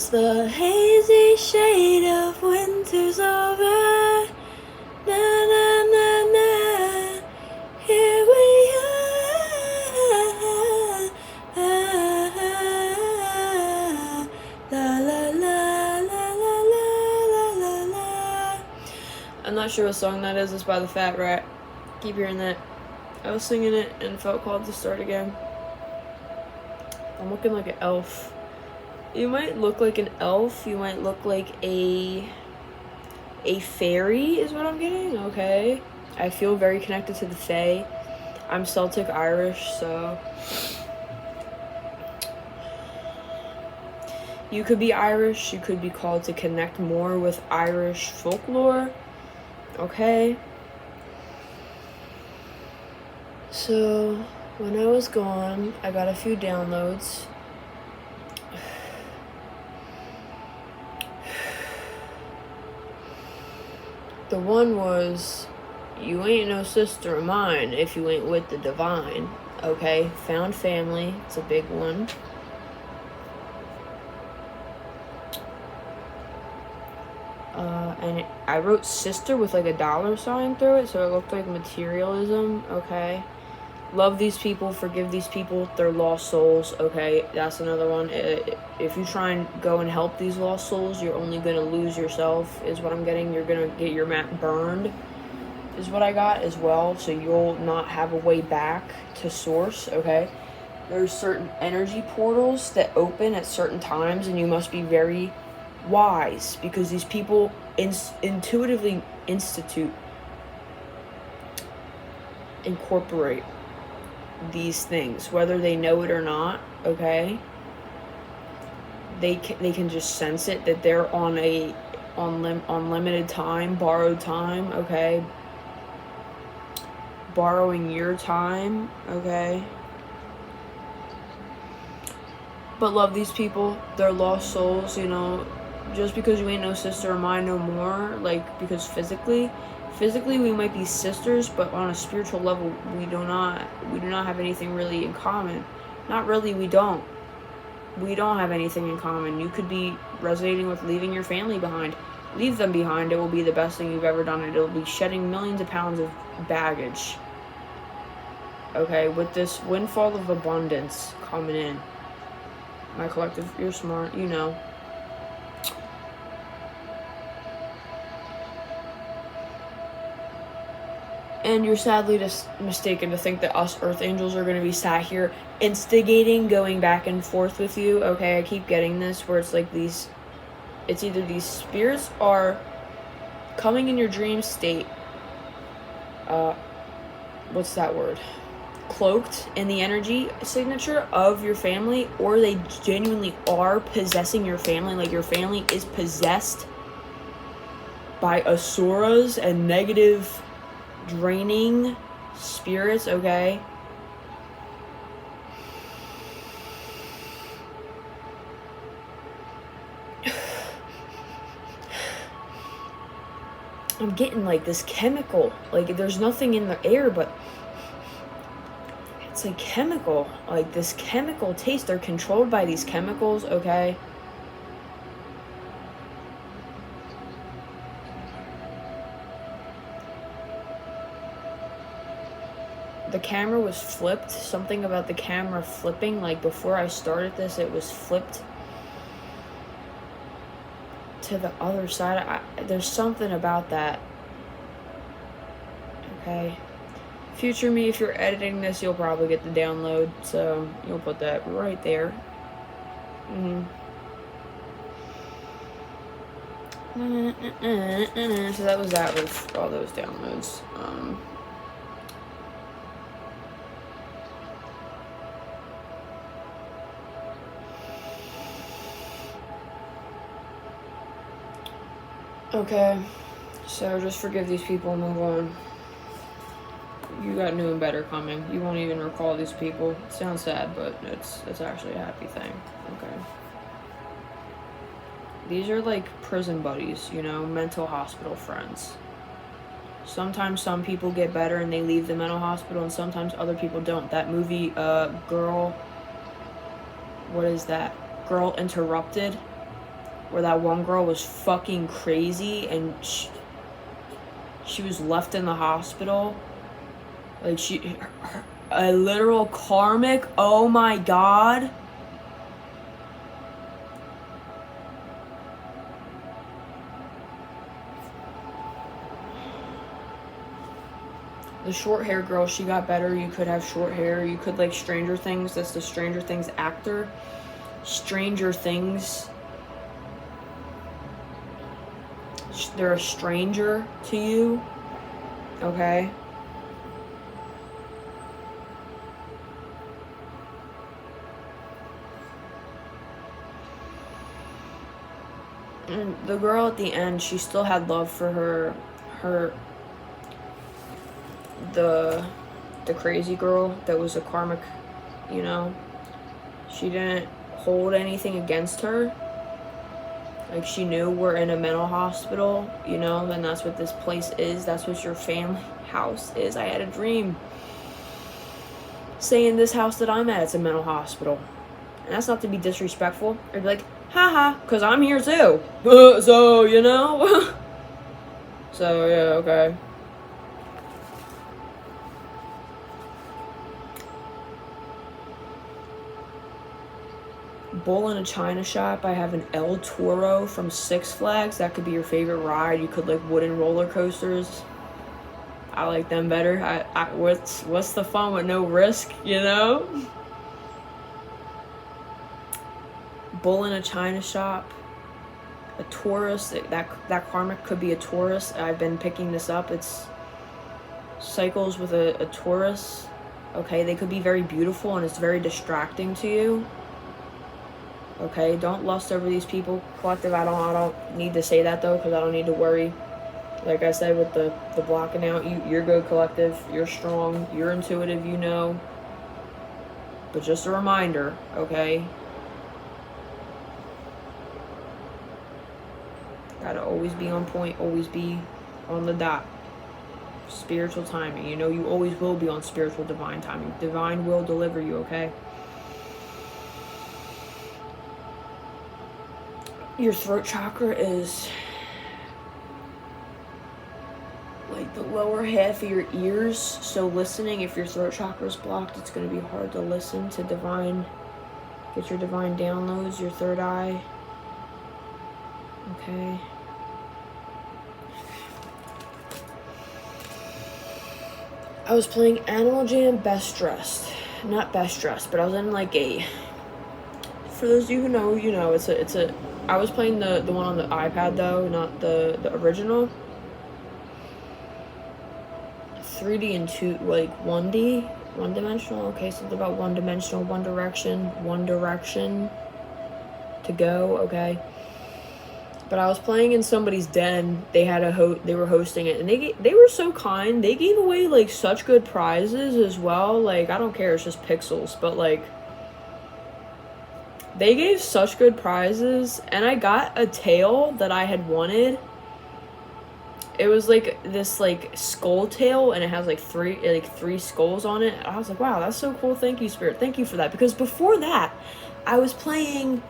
As the hazy shade of winter's over, na na na na, here we are, la la la la la la la la. I'm not sure what song that is. It's by the Fat Rat. Keep hearing that. I was singing it and felt called to start again. I'm looking like an elf. You might look like an elf. You might look like a fairy is what I'm getting. Okay. I feel very connected to the Fae. I'm Celtic Irish, so you could be Irish. You could be called to connect more with Irish folklore. Okay. So when I was gone, I got a few downloads. The one was, you ain't no sister of mine if you ain't with the divine. Okay, found family, it's a big one. And I wrote sister with like a $sign through it, so it looked like materialism. Okay. Love these people, forgive these people, they're lost souls. Okay, that's another one. If you try and go and help these lost souls, you're only gonna lose yourself, is what I'm getting. You're gonna get your map burned, is what I got as well. So you'll not have a way back to source. Okay, there's certain energy portals that open at certain times, and you must be very wise, because these people intuitively incorporate these things, whether they know it or not. Okay, they can just sense it, that they're on limited time, borrowed time. Okay, borrowing your time. Okay, but love these people, they're lost souls. You know, just because you ain't no sister of mine no more, like, because physically we might be sisters, but on a spiritual level we do not have anything really in common. Not really. We don't have anything in common. You could be resonating with leaving your family behind. Leave them behind. It will be the best thing you've ever done. It'll be shedding millions of pounds of baggage. Okay, with this windfall of abundance coming in, my collective, you're smart, you know. And you're sadly just mistaken to think that us Earth Angels are going to be sat here instigating, going back and forth with you. Okay, I keep getting this where it's like it's either these spirits are coming in your dream state, what's that word? Cloaked in the energy signature of your family, or they genuinely are possessing your family, like your family is possessed by asuras and negative draining spirits. Okay, I'm getting like this chemical, like there's nothing in the air, but it's like chemical, like this chemical taste. They're controlled by these chemicals. Okay, the camera was flipped. Something about the camera flipping, like before I started this, it was flipped to the other side. There's something about that. Okay, future me, if you're editing this, you'll probably get the download, so you'll put that right there. So that was that with all those downloads. Okay, so just forgive these people and move on. You got new and better coming. You won't even recall these people. It sounds sad, but it's actually a happy thing. Okay. These are like prison buddies, you know, mental hospital friends. Sometimes some people get better and they leave the mental hospital, and sometimes other people don't. That movie, Girl, what is that? Girl Interrupted. where that one girl was fucking crazy and she was left in the hospital. Like, a literal karmic, oh my god. The short hair girl, she got better. You could have short hair. You could like Stranger Things. That's the Stranger Things actor. Stranger Things. They're a stranger to you. Okay? And the girl at the end, she still had love for the crazy girl that was a karmic, you know. She didn't hold anything against her. Like, she knew we're in a mental hospital, you know, and that's what this place is. That's what your family house is. I had a dream saying this house that I'm at, it's a mental hospital. And that's not to be disrespectful or be like, haha, because I'm here too. So, you know. So, yeah, okay. Bull in a china shop. I have an El Toro from Six Flags. That could be your favorite ride. You could like wooden roller coasters. I like them better. What's the fun with no risk, you know? Bull in a china shop. A Taurus. That karmic could be a Taurus. I've been picking this up. It's cycles with a Taurus. Okay, they could be very beautiful and it's very distracting to you. Okay, don't lust over these people. Collective, I don't need to say that though, because I don't need to worry. Like I said with the blocking out, you're good, collective. You're strong. You're intuitive, you know. But just a reminder, okay? Gotta always be on point, always be on the dot. Spiritual timing. You know you always will be on spiritual divine timing. Divine will deliver you, okay? Your throat chakra is like the lower half of your ears. So listening, if your throat chakra is blocked, it's going to be hard to listen to divine. Get your divine downloads, your third eye. Okay. I was playing Animal Jam Best Dressed. Not Best Dressed, but I was in like a... For those of you who know, you know, it's a I was playing the one on the iPad though, not the original. 3D and 2, like 1D, one-dimensional. Okay, something about one-dimensional, one direction to go. Okay, but I was playing in somebody's den. They had they were hosting it, and they were so kind. They gave away like such good prizes as well. Like, I don't care, it's just pixels, but like, they gave such good prizes, and I got a tail that I had wanted. It was like this like skull tail, and it has like three skulls on it. I was like, wow, that's so cool. Thank you, Spirit. Thank you for that. Because before that, I was playing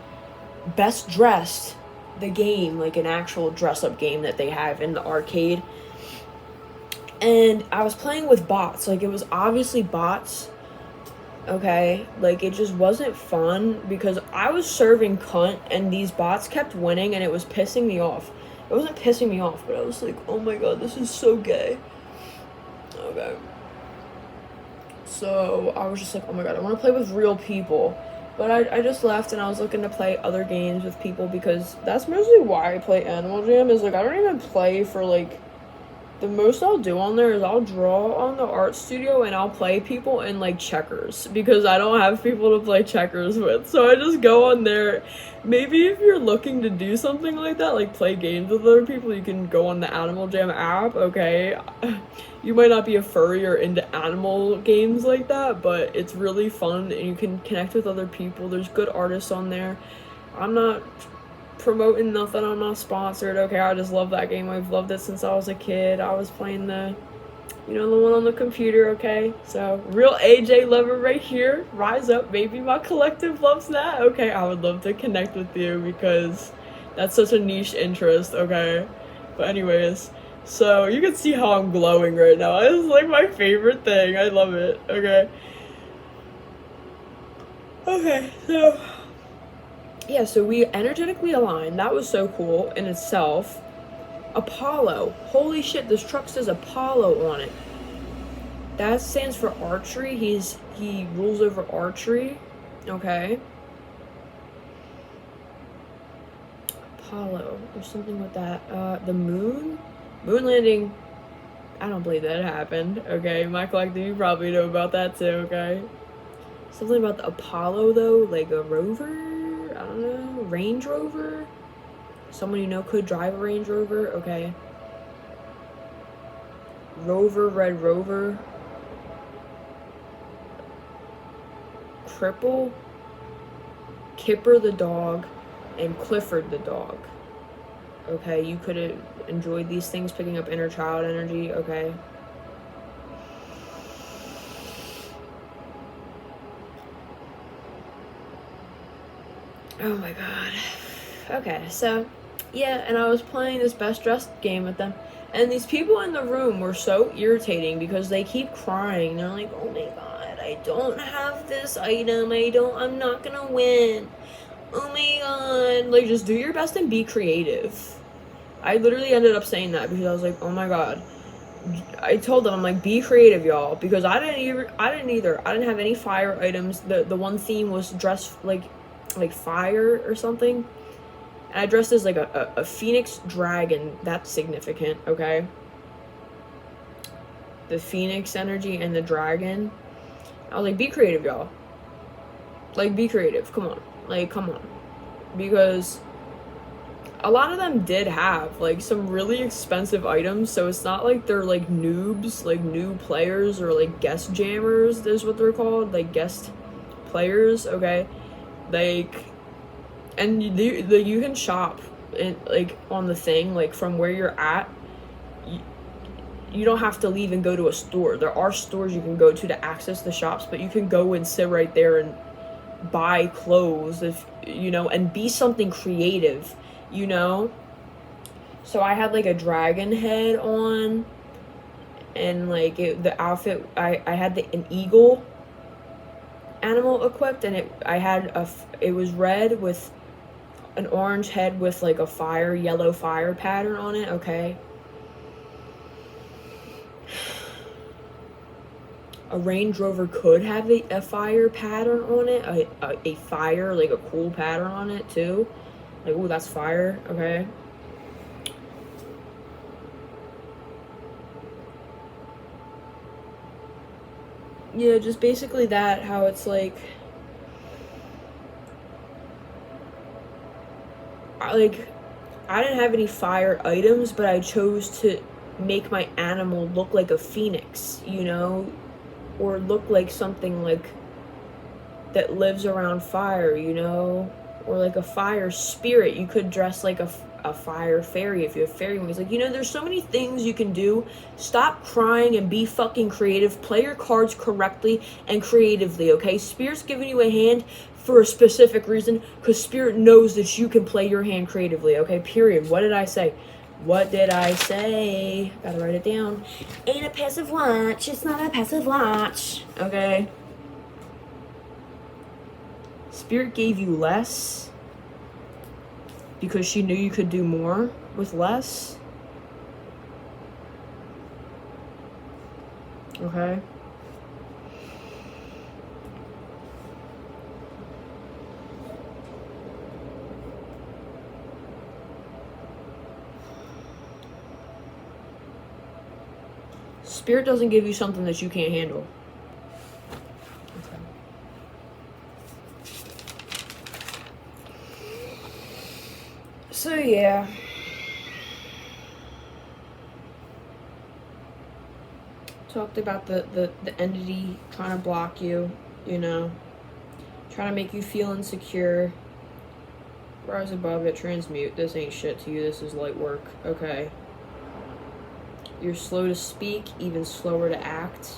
Best Dressed, the game, like an actual dress-up game that they have in the arcade. And I was playing with bots. Like, it was obviously bots. Okay, like, it just wasn't fun because I was serving cunt and these bots kept winning and it was pissing me off. It wasn't pissing me off, but I was like, oh my god, this is so gay. Okay. So I was just like, oh my god, I want to play with real people. But I just left and I was looking to play other games with people because that's mostly why I play Animal Jam. Is like, I don't even play for like... The most I'll do on there is I'll draw on the art studio and I'll play people in like checkers because I don't have people to play checkers with. So I just go on there. Maybe if you're looking to do something like that, like play games with other people, you can go on the Animal Jam app, okay? You might not be a furry or into animal games like that, but it's really fun and you can connect with other people. There's good artists on there. I'm not promoting nothing, I'm not sponsored, okay? I just love that game. I've loved it since I was a kid. I was playing the one on the computer, okay? So, real AJ lover right here. Rise up, baby. My collective loves that. Okay, I would love to connect with you because That's such a niche interest, okay? But anyways, so you can see how I'm glowing right now. This is like my favorite thing. I love it, okay? Okay, so yeah, so we energetically aligned. That was so cool in itself. Apollo. Holy shit, this truck says Apollo on it. That stands for archery. He rules over archery. Okay. Apollo. There's something with that. The moon? Moon landing. I don't believe that happened. Okay, my collective, you probably know about that too, okay? Something about the Apollo though, like a rover? I don't know. Range Rover? Someone you know could drive a Range Rover? Okay. Rover, Red Rover. Cripple, Kipper the dog, and Clifford the dog. Okay, you could have enjoyed these things, picking up inner child energy, okay? Oh my god. Okay, so, yeah, and I was playing this best dressed game with them, and these people in the room were so irritating because they keep crying. They're like, oh my god, I don't have this item, I'm not gonna win. Oh my god. Like, just do your best and be creative. I literally ended up saying that because I was like, oh my god. I told them, I'm like, be creative, y'all, because I didn't either. I didn't have any fire items. The one theme was dressed like fire or something. And I dressed as like a phoenix dragon. That's significant, okay? The phoenix energy and the dragon. I was like, be creative, y'all. Like, be creative. Come on. Like, come on. Because a lot of them did have like some really expensive items, so it's not like they're like noobs, like new players, or like guest jammers is what they're called, like guest players, okay? Like, and you can shop in, like, on the thing, like from where you're at. You don't have to leave and go to a store. There are stores you can go to access the shops, but you can go and sit right there and buy clothes, if you know, and be something creative, you know? So I had like a dragon head on, and like the outfit, I had an eagle animal equipped, and it was red with an orange head with like a yellow fire pattern on it, okay? A Range Rover could have a fire pattern on it, a fire, like a cool pattern on it too. Like, ooh, that's fire, okay? Yeah, just basically that, how it's like I didn't have any fire items, but I chose to make my animal look like a phoenix, you know? Or look like something like that lives around fire, you know? Or like a fire spirit. You could dress like a fire fairy if you have fairy wings. Like, you know, there's so many things you can do. Stop crying and be fucking creative. Play your cards correctly and creatively, okay? Spirit's giving you a hand for a specific reason, because Spirit knows that you can play your hand creatively, okay? Period. What did I say? What did I say? Gotta write it down. Ain't a passive watch. It's not a passive watch. Okay. Spirit gave you less because she knew you could do more with less. Okay. Spirit doesn't give you something that you can't handle. Okay. So yeah. Talked about the entity trying to block you, you know. Trying to make you feel insecure. Rise above it, transmute. This ain't shit to you, this is light work. Okay. You're slow to speak, even slower to act.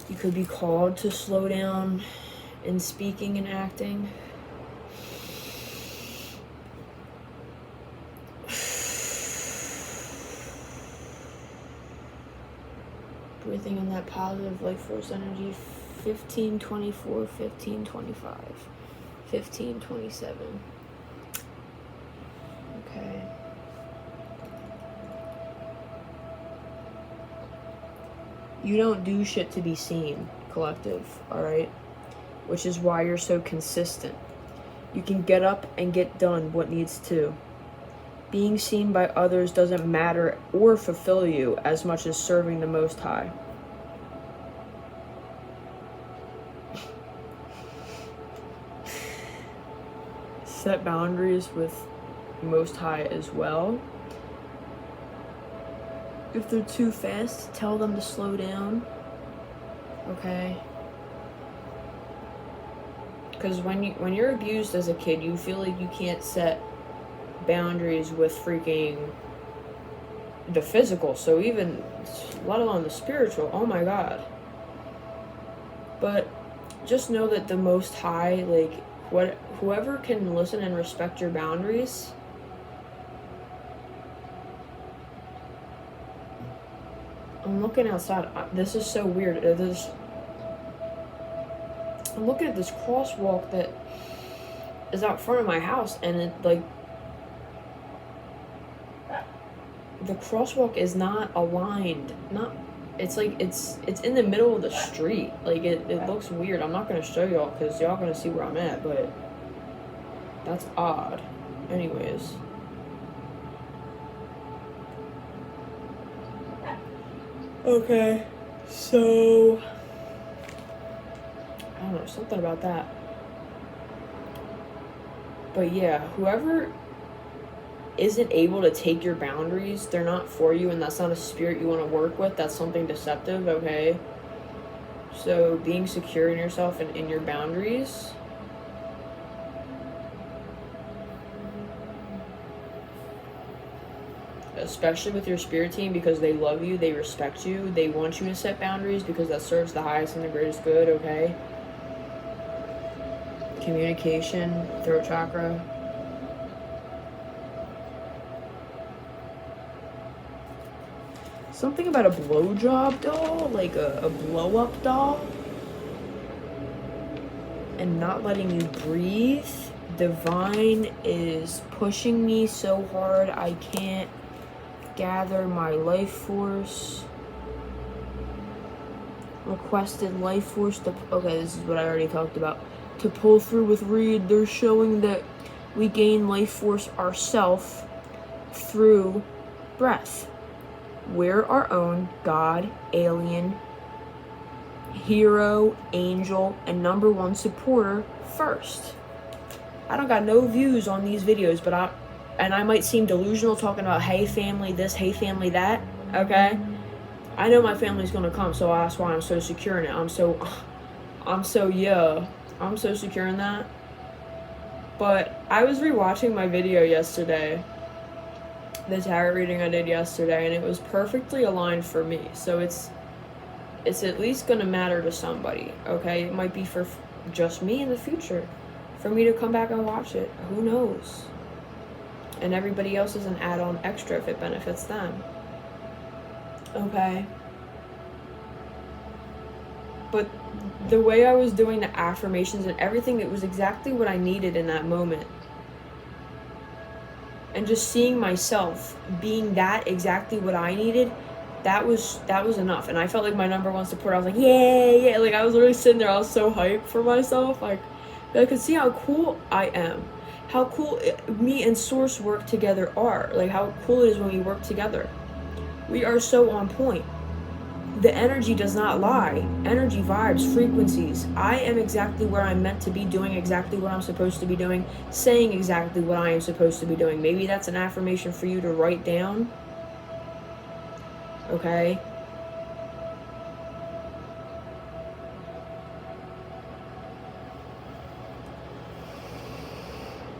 You could be called to slow down in speaking and acting. everything in that positive life force energy. 1524, 1525, 1527. Okay. You don't do shit to be seen, collective, alright? Which is why you're so consistent. You can get up and get done what needs to. Being seen by others doesn't matter or fulfill you as much as serving the Most High. Set boundaries with Most High as well. If they're too fast, tell them to slow down. Okay? Because when you're abused as a kid, you feel like you can't set boundaries with freaking the physical, so even let alone the spiritual. Oh my god. But just know that the Most High, like, whoever can listen and respect your boundaries, I'm looking outside. This is so weird. I'm looking at this crosswalk that is out front of my house, and it, like, the crosswalk is not aligned. It's like it's in the middle of the street. Like, it looks weird. I'm not gonna show y'all because y'all gonna see where I'm at, but that's odd. Anyways. Okay, so I don't know, something about that. But yeah, whoever isn't able to take your boundaries, they're not for you, and that's not a spirit you want to work with. That's something deceptive, okay? So being secure in yourself and in your boundaries, especially with your spirit team, because they love you, they respect you, they want you to set boundaries because that serves the highest and the greatest good, okay? Communication, throat chakra. Something about a blowjob doll, like a blow-up doll, and not letting you breathe. Divine is pushing me so hard I can't gather my life force. Requested life force to, okay, this is what I already talked about. To pull through with Reed, they're showing that we gain life force ourself through breath. We're our own God, alien, hero, angel, and number one supporter first. I don't got no views on these videos, but I might seem delusional talking about, hey family this, hey family that, okay? I know my family's gonna come, so that's why I'm so secure in it. I'm so secure in that. But I was rewatching my video yesterday, the tarot reading I did yesterday, and it was perfectly aligned for me. So it's at least gonna matter to somebody, okay? It might be for just me in the future, for me to come back and watch it. Who knows? And everybody else is an add-on extra if it benefits them. Okay? But the way I was doing the affirmations and everything, it was exactly what I needed in that moment. And just seeing myself being that exactly what I needed, that was enough. And I felt like my number one supporter. I was like, yeah. Like, I was literally sitting there. I was so hyped for myself. Like, I could see how cool I am. How cool me and Source work together are. Like, how cool it is when we work together. We are so on point. The energy does not lie. Energy, vibes, frequencies. I am exactly where I'm meant to be, doing exactly what I'm supposed to be doing, saying exactly what I am supposed to be doing. Maybe that's an affirmation for you to write down. Okay?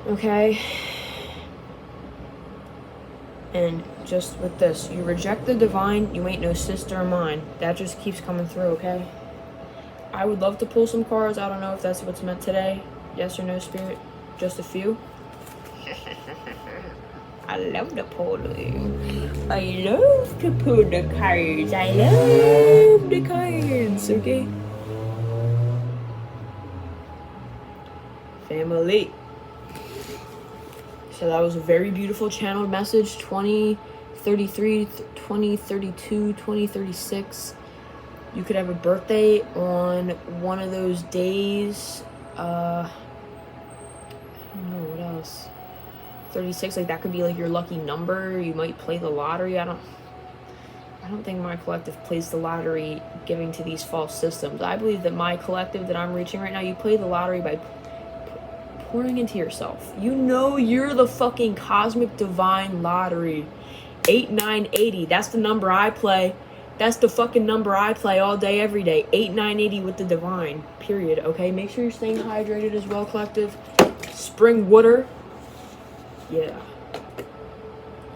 Okay? And just with this, you reject the divine, you ain't no sister of mine. That just keeps coming through, okay? I would love to pull some cards. I don't know if that's what's meant today. Yes or no, Spirit? Just a few? I love the pulling. I love to pull the cards. I love the cards, okay? Family. So that was a very beautiful channeled message. 2033, 2032, 2036. You could have a birthday on one of those days. I don't know what else. 36, like that could be like your lucky number. You might play the lottery. I don't think my collective plays the lottery giving to these false systems. I believe that my collective that I'm reaching right now, you play the lottery by pouring into yourself. You know you're the fucking cosmic divine lottery. 8980. That's the number I play. That's the fucking number I play all day, every day. 8980 with the divine. Period. Okay? Make sure you're staying hydrated as well, collective. Spring water. Yeah.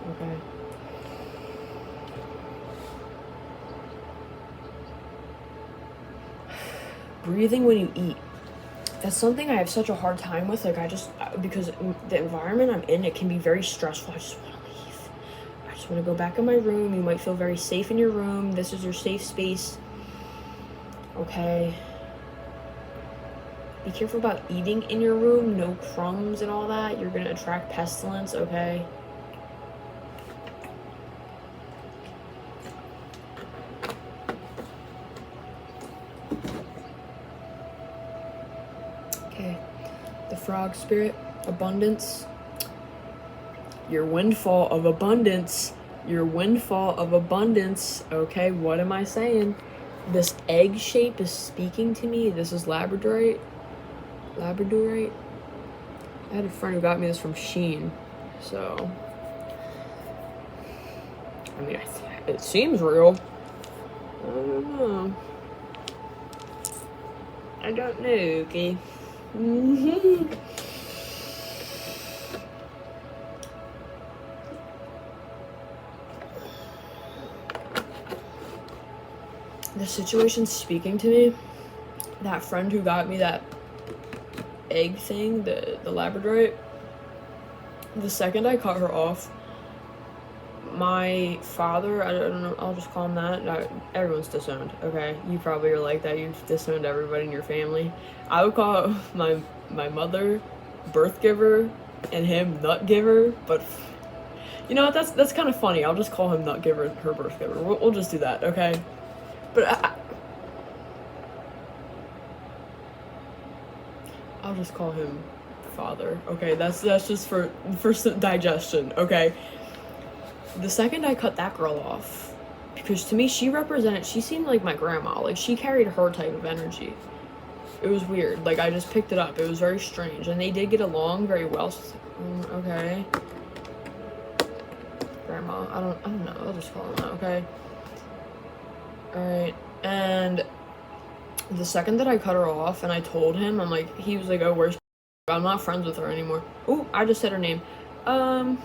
Okay. Breathing when you eat. That's something I have such a hard time with. Like, because the environment I'm in, it can be very stressful. I just want to leave. I just want to go back in my room. You might feel very safe in your room. This is your safe space. Okay. Be careful about eating in your room. No crumbs and all that. You're going to attract pestilence, okay? Okay. The frog spirit. Abundance. Your windfall of abundance. Your windfall of abundance. Okay, what am I saying? This egg shape is speaking to me. This is Labradorite. Labradorite. I had a friend who got me this from Shein. So, I mean, it seems real. I don't know. I don't know, okay? The situation's speaking to me. That friend who got me that egg thing, the Labradorite, the second I cut her off, my father, I don't know, I'll just call him that. Everyone's disowned, okay? You probably are like that. You've disowned everybody in your family. I would call my mother birth giver and him nut giver, but you know what? That's kind of funny. I'll just call him nut giver and her birth giver. We'll just do that, okay? But I'll just call him father, okay? That's just for digestion, okay? The second I cut that girl off, because to me she seemed like my grandma. Like, she carried her type of energy. It was weird. Like, I just picked it up. It was very strange, and they did get along very well. So, okay, grandma. I don't know. I'll just call him that, okay? Alright, and the second that I cut her off and I told him, he was like, oh, where's I'm not friends with her anymore. Ooh, I just said her name. Okay,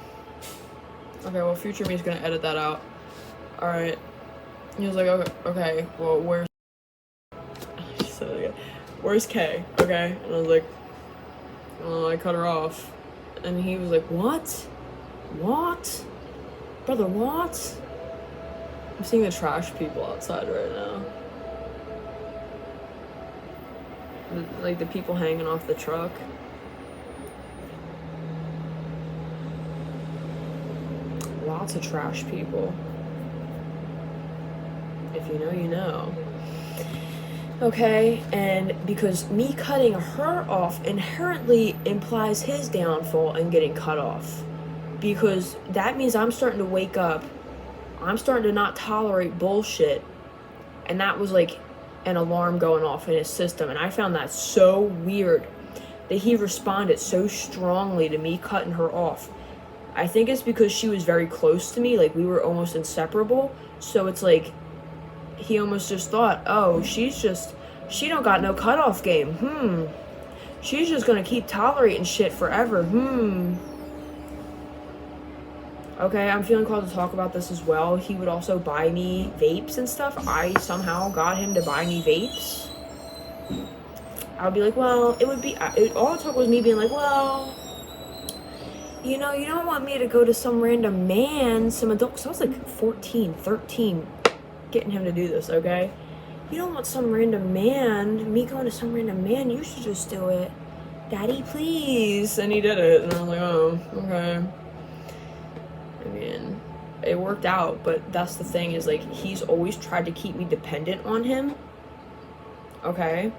well, future me is gonna edit that out. Alright. He was like, okay, well, where's where's Kay? Okay, and I was like, oh, I cut her off. And he was like, what? Brother, what? I'm seeing the trash people outside right now. Like the people hanging off the truck. Lots of trash people. If you know, you know. Okay, and because me cutting her off inherently implies his downfall and getting cut off. Because that means I'm starting to wake up. I'm starting to not tolerate bullshit. And that was like an alarm going off in his system. And I found that so weird that he responded so strongly to me cutting her off. I think it's because she was very close to me. Like, we were almost inseparable. So it's like, he almost just thought, oh, she don't got no cutoff game. She's just gonna keep tolerating shit forever. Okay, I'm feeling called to talk about this as well. He would also buy me vapes and stuff. I somehow got him to buy me vapes. I would be like, well, all it took was me being like, well, you don't want me to go to some random man, some adult, because I was like 14, 13, getting him to do this, okay? You don't want some random man, me going to some random man, you should just do it. Daddy, please. And he did it, and I was like, oh, okay. I mean, it worked out, but that's the thing, is like, he's always tried to keep me dependent on him, okay?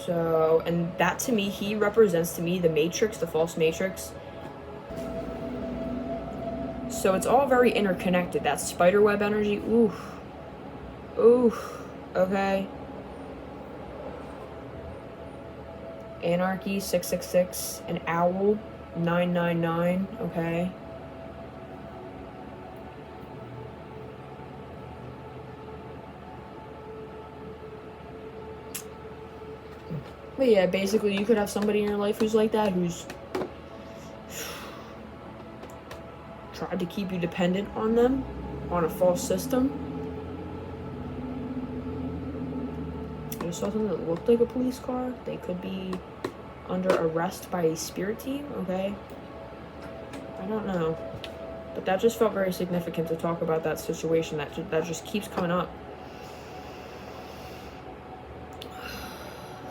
So, and that to me, he represents to me the Matrix, the false Matrix. So it's all very interconnected. That spiderweb energy, oof. Oof, okay. Anarchy, 666, an owl, 999, okay. But yeah, basically you could have somebody in your life who's like that, who's tried to keep you dependent on them, on a false system. I saw something that looked like a police car. They could be under arrest by a spirit team, okay? I don't know. But that just felt very significant to talk about that situation. That just keeps coming up.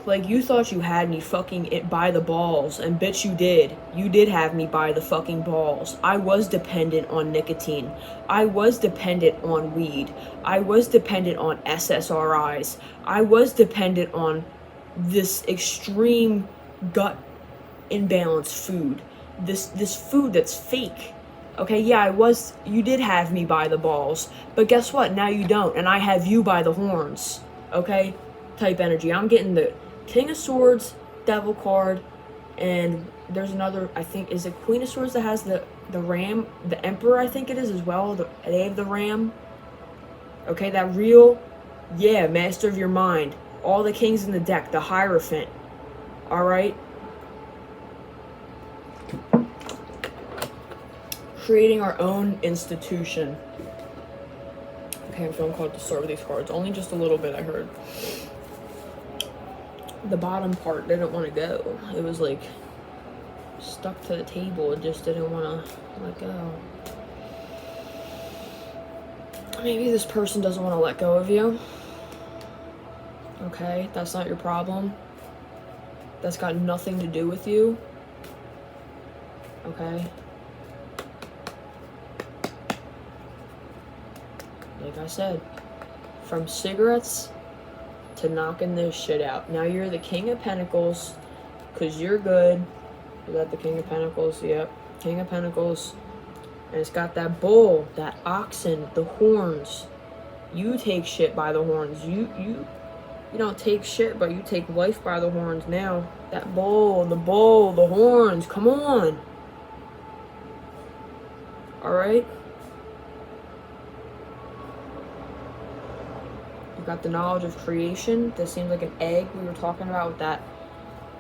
Like, you thought you had me fucking it by the balls, and bitch, you did. You did have me by the fucking balls. I was dependent on nicotine. I was dependent on weed. I was dependent on SSRIs. I was dependent on this extreme gut imbalance food. This food that's fake. Okay, yeah, you did have me by the balls. But guess what? Now you don't, and I have you by the horns. Okay? Type energy. I'm getting the King of Swords, Devil card, and there's another, I think, is it Queen of Swords that has the ram, the Emperor, I think it is as well, they have the ram. Okay, that real, yeah, Master of your mind. All the kings in the deck, the Hierophant. Alright? Creating our own institution. Okay, I'm feeling called to start with these cards. Only just a little bit, I heard. The bottom part didn't want to go. It was like stuck to the table. It just didn't want to let go. Maybe this person doesn't want to let go of you. Okay, that's not your problem. That's got nothing to do with you. Okay. Like I said, from cigarettes to knocking this shit out. Now you're the King of Pentacles, because you're good. Is that the King of Pentacles? Yep. King of Pentacles. And it's got that bull, that oxen, the horns. You take shit by the horns. You don't take shit, but you take life by the horns now. That bull, the horns. Come on. Alright? You've got the knowledge of creation. This seems like an egg we were talking about with that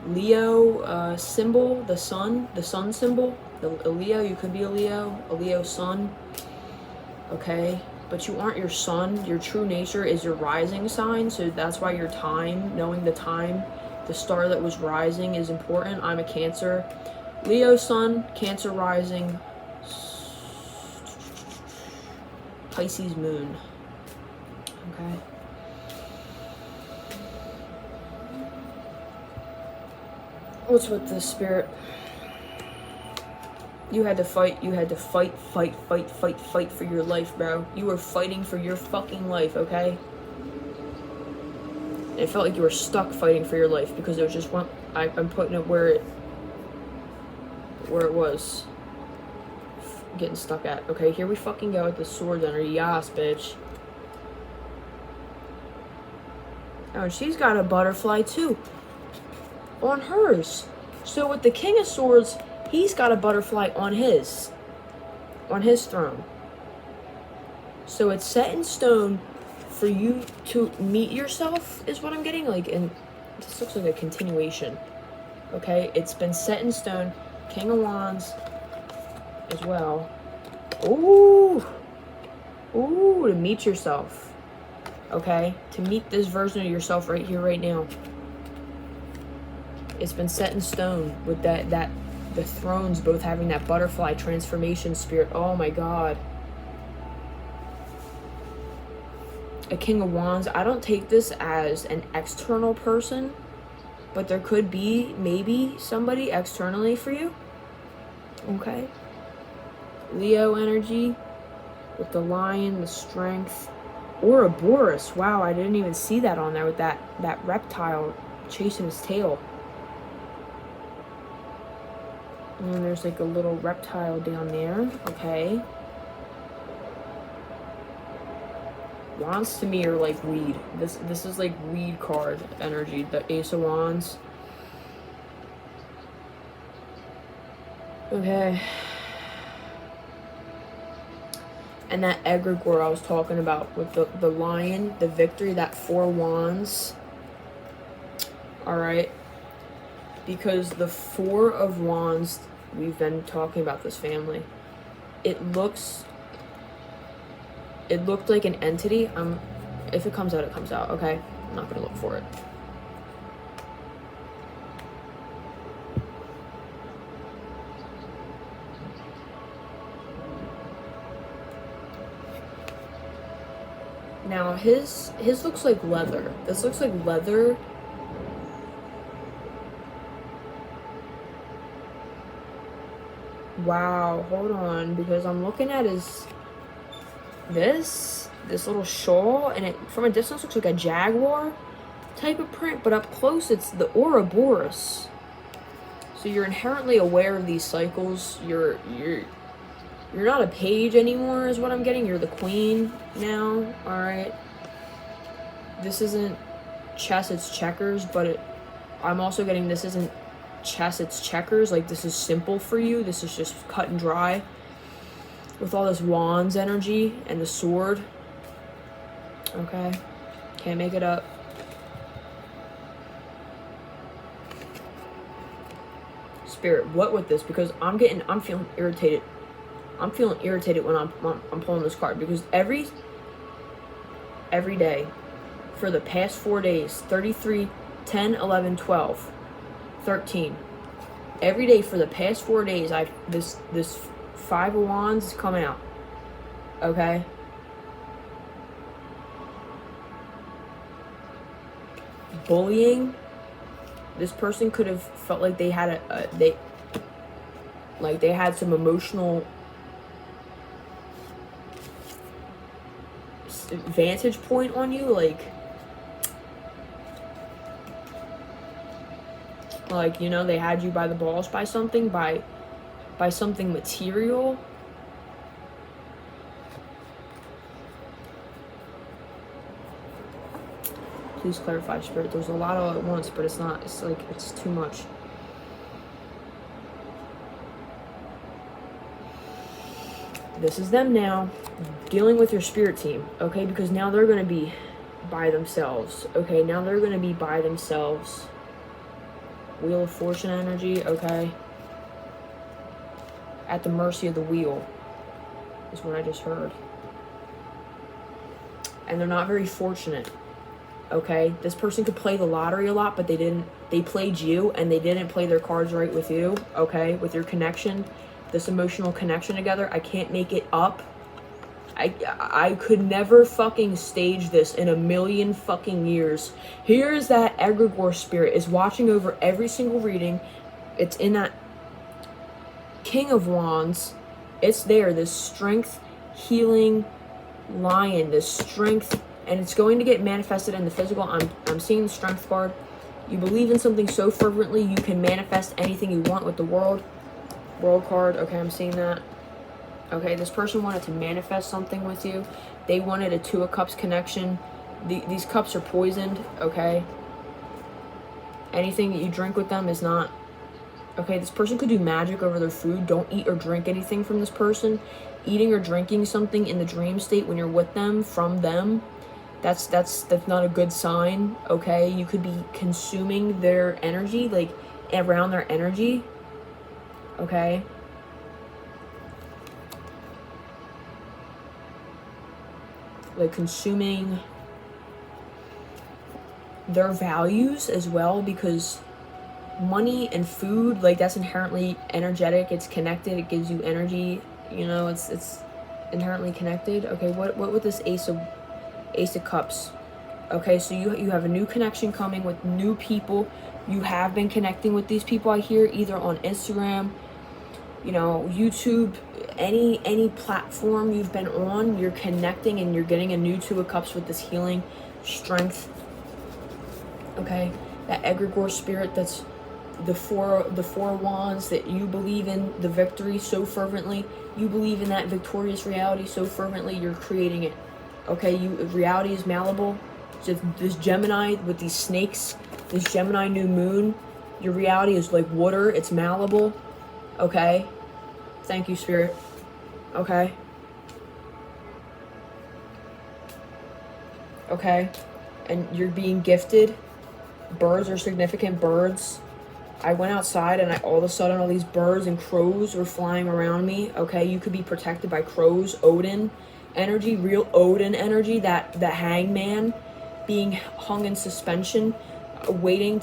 Leo symbol, the sun symbol. A Leo, you could be a Leo sun. Okay, but you aren't your sun. Your true nature is your rising sign, so that's why your time, knowing the time, the star that was rising is important. I'm a Cancer. Leo sun, Cancer rising, Pisces moon. Okay. What's with this, Spirit? You had to fight for your life, bro. You were fighting for your fucking life, okay? It felt like you were stuck fighting for your life because it was just one. I'm putting it where it was getting stuck at. Okay, here we fucking go with the sword energy. Yas, bitch. Oh, and she's got a butterfly too on hers. So with the King of Swords, he's got a butterfly on his throne. So it's set in stone for you to meet yourself, is what I'm getting. Like, and this looks like a continuation. Okay, it's been set in stone. King of Wands as well. Ooh, to meet yourself. Okay, to meet this version of yourself right here, right now. It's been set in stone with that The thrones both having that butterfly transformation spirit. Oh my god. A King of Wands. I don't take this as an external person, but there could be maybe somebody externally for you. Okay. Leo energy with the lion, the strength. Ouroboros. Wow, I didn't even see that on there with that reptile chasing his tail. And then there's like a little reptile down there. Okay. Wands to me are like weed. This is like weed card energy. The Ace of Wands. Okay. And that egregore I was talking about with the lion, the victory, that 4 wands. Alright. Because the 4 of wands, we've been talking about this family. It looked like an entity. If it comes out, it comes out, okay? I'm not gonna look for it. Now his looks like leather. This looks like leather. Wow, hold on, because I'm looking at his this little shawl, and it from a distance looks like a jaguar type of print, but up close it's the Ouroboros. So you're inherently aware of these cycles. You're not a page anymore is what I'm getting. You're the queen now. All right. This isn't chess, it's checkers, but I'm also getting this isn't chess, it's checkers. Like, this is simple for you. This is just cut and dry. With all this wands energy and the sword. Okay. Can't make it up. Spirit, what with this? Because I'm feeling irritated. I'm feeling irritated when I'm pulling this card, because every day for the past 4 days, 33, 10, 11, 12, 13. Every day for the past 4 days, this 5 of wands is coming out. Okay? Bullying. This person could have felt like they had they had some emotional vantage point on you, like you know, they had you by the balls by something, by something material. Please clarify, Spirit. There's a lot all at once, but it's not, it's like, it's too much. This is them now, dealing with your spirit team, okay? Because now they're going to be by themselves, okay? Now they're going to be by themselves. Wheel of Fortune energy, okay? At the mercy of the wheel is what I just heard. And they're not very fortunate, okay? This person could play the lottery a lot, but they didn't. They played you, and they didn't play their cards right with you, okay? With your connection. This emotional connection together. I can't make it up. I could never fucking stage this in a million fucking years. Here's that egregore spirit is watching over every single reading. It's in that King of Wands. It's there. This strength, healing lion. This strength, and it's going to get manifested in the physical. I'm seeing the strength card. You believe in something so fervently, you can manifest anything you want with the world. World card, okay, I'm seeing that. Okay, this person wanted to manifest something with you. They wanted a 2 of Cups connection. These cups are poisoned, okay? Anything that you drink with them is not... Okay, this person could do magic over their food. Don't eat or drink anything from this person. Eating or drinking something in the dream state when you're with them, from them, that's not a good sign, okay? You could be consuming their energy, like, around their energy. Okay. Like consuming their values as well, because money and food, like that's inherently energetic. It's connected. It gives you energy. You know, it's inherently connected. Okay, what with this Ace of Cups? Okay, so you have a new connection coming with new people. You have been connecting with these people, I hear, either on Instagram, you know, YouTube, any platform you've been on. You're connecting and you're getting a new Two of Cups with this healing strength. Okay, that egregore spirit, that's the four wands, that you believe in the victory so fervently. You believe in that victorious reality so fervently, you're creating it. Okay, reality is malleable. So this Gemini with these snakes, this Gemini new moon, your reality is like water. It's malleable. Okay, thank you, Spirit. Okay, and you're being gifted. Birds are significant. Birds. I went outside and all of a sudden all these birds and crows were flying around me. Okay, you could be protected by crows. Odin energy, real Odin energy, that hangman being hung in suspension, waiting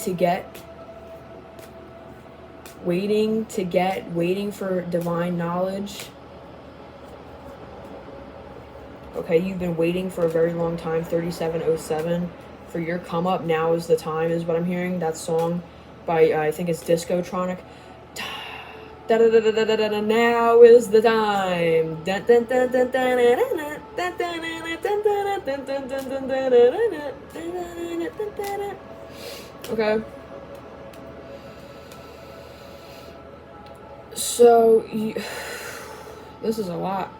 for divine knowledge. Okay, you've been waiting for a very long time. 3707 for your come up. Now is the time, is what I'm hearing. That song by I think it's Discotronic. Now is the time. Okay. So this is a lot.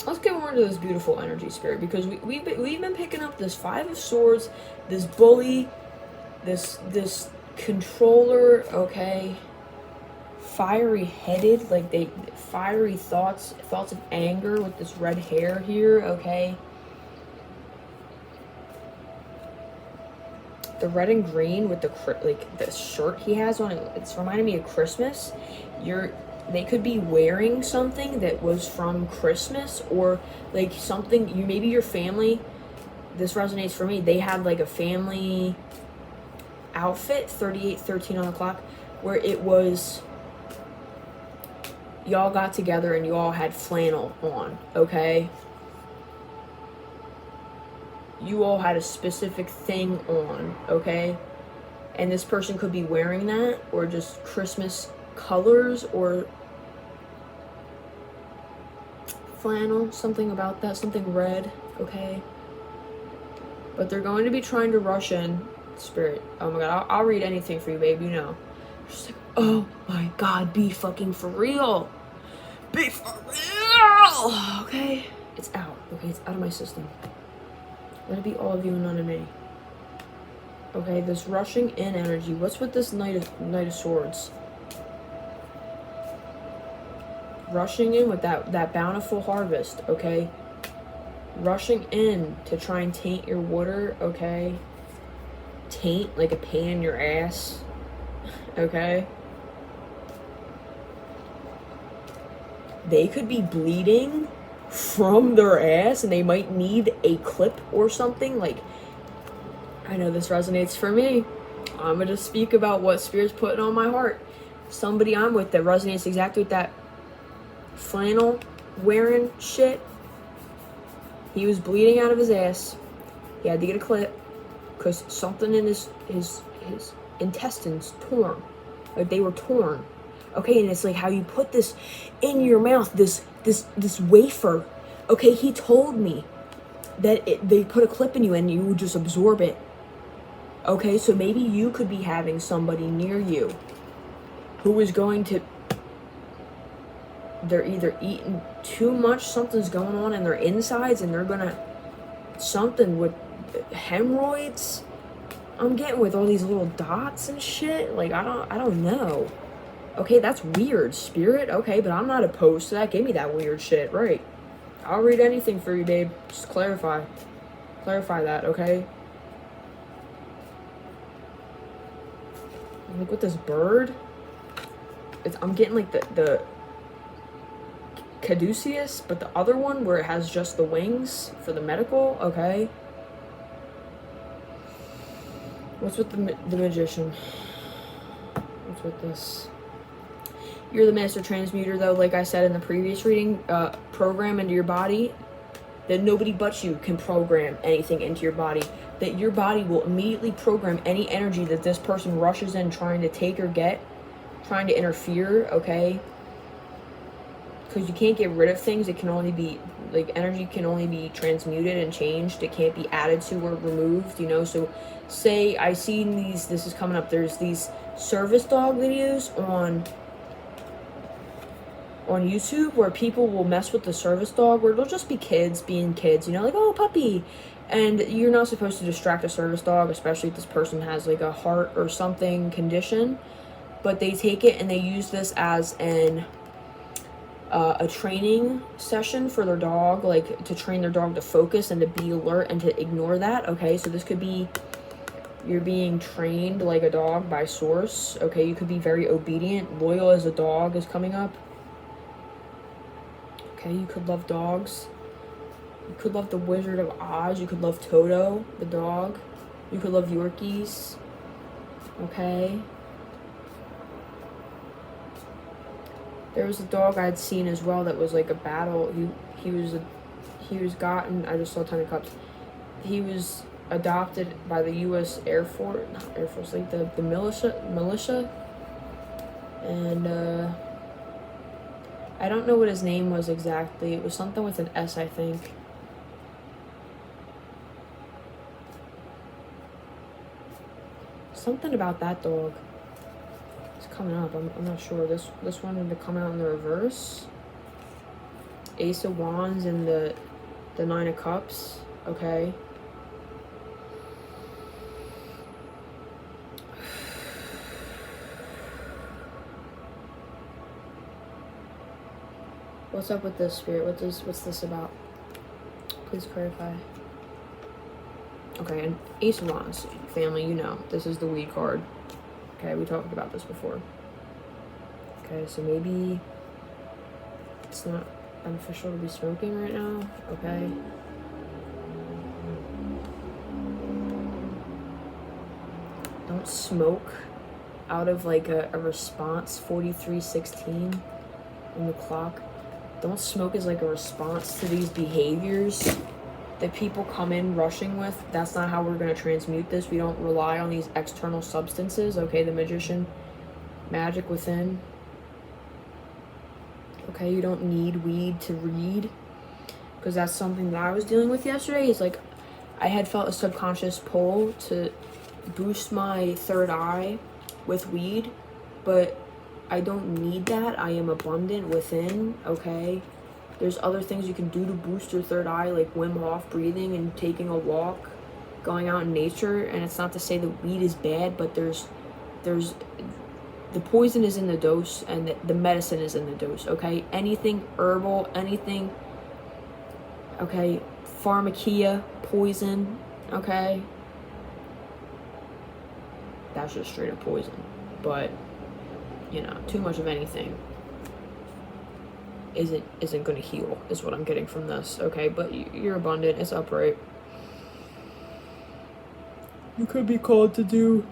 Let's get more into this beautiful energy, Spirit, because we've been picking up this Five of Swords, this bully, this controller. Okay, fiery headed, like fiery thoughts of anger with this red hair here. Okay, the red and green with the shirt he has on, it's reminding me of Christmas. They could be wearing something that was from Christmas, or like something, maybe your family, this resonates for me, they had like a family outfit, 3813 on the clock, where it was, y'all got together and you all had flannel on, okay? You all had a specific thing on, okay? And this person could be wearing that, or just Christmas colors, or flannel, something about that, something red, okay? But they're going to be trying to rush in, Spirit. Oh my God, I'll read anything for you, babe, you know. Just like, oh my God, be fucking for real. Be for real, okay? It's out, okay? It's out of my system. Let it be all of you and none of me. Okay, this rushing in energy. What's with this Knight of Swords? Rushing in with that bountiful harvest, okay? Rushing in to try and taint your water, okay? Taint like a pain in your ass, okay? They could be bleeding from their ass and they might need a clip or something. Like, I know this resonates for me. I'm gonna speak about what Spirit's putting on my heart. Somebody I'm with that resonates exactly with that flannel wearing shit. He was bleeding out of his ass. He had to get a clip because something in his intestines torn. Like, they were torn. Okay, and it's like how you put this in your mouth, this wafer. Okay, he told me that they put a clip in you and you would just absorb it. Okay, so maybe you could be having somebody near you who is going to, they're either eating too much, something's going on in their insides, and they're gonna, something with hemorrhoids, I'm getting, with all these little dots and shit. Like, I don't know. Okay, that's weird, Spirit. Okay, but I'm not opposed to that. Give me that weird shit, right? I'll read anything for you, babe. Just clarify that, okay? Like with this bird, I'm getting like the caduceus, but the other one where it has just the wings for the medical, okay? What's with the magician? What's with this? You're the master transmuter, though, like I said in the previous reading, program into your body that nobody but you can program anything into your body. That your body will immediately program any energy that this person rushes in trying to take or get, trying to interfere, okay? Because you can't get rid of things. It can only be, like, energy can only be transmuted and changed. It can't be added to or removed, you know? So, say I seen these, this is coming up, there's these service dog videos on YouTube where people will mess with the service dog, where it'll just be kids being kids, you know, like, oh, puppy. And you're not supposed to distract a service dog, especially if this person has like a heart or something condition. But they take it and they use this as a training session for their dog, like to train their dog to focus and to be alert and to ignore that. Okay, so this could be you're being trained like a dog by source. Okay, you could be very obedient, loyal as a dog is coming up. Okay, you could love dogs. You could love the Wizard of Oz. You could love Toto, the dog. You could love Yorkies. Okay. There was a dog I'd seen as well that was like a battle. He was gotten. I just saw Tiny Cups. He was adopted by the U.S. Air Force, not Air Force, like the militia, and I don't know what his name was exactly. It was something with an S, I think. Something about that dog. It's coming up. I'm not sure. This one to come out in the reverse. Ace of Wands and the Nine of Cups. Okay. What's up with this, Spirit? What's this about? Please clarify. Okay, and Ace of Wands, family, you know, this is the weed card. Okay, we talked about this before. Okay, so maybe it's not beneficial to be smoking right now. Okay. Don't smoke out of like a response, 4316 on the clock. Don't smoke as like a response to these behaviors that people come in rushing with. That's not how we're going to transmute this. We don't rely on these external substances. Okay, the Magician, magic within. Okay, you don't need weed to read, because that's something that I was dealing with yesterday. Is like I had felt a subconscious pull to boost my third eye with weed, but I don't need that. I am abundant within, okay? There's other things you can do to boost your third eye, like Wim Hof breathing and taking a walk, going out in nature. And it's not to say that weed is bad, but there's the poison is in the dose and the medicine is in the dose, okay? Anything herbal, anything, okay? Pharmakia, poison, okay? That's just straight up poison. But you know, too much of anything isn't going to heal, is what I'm getting from this, okay? But you're abundant, it's upright. You could be called to do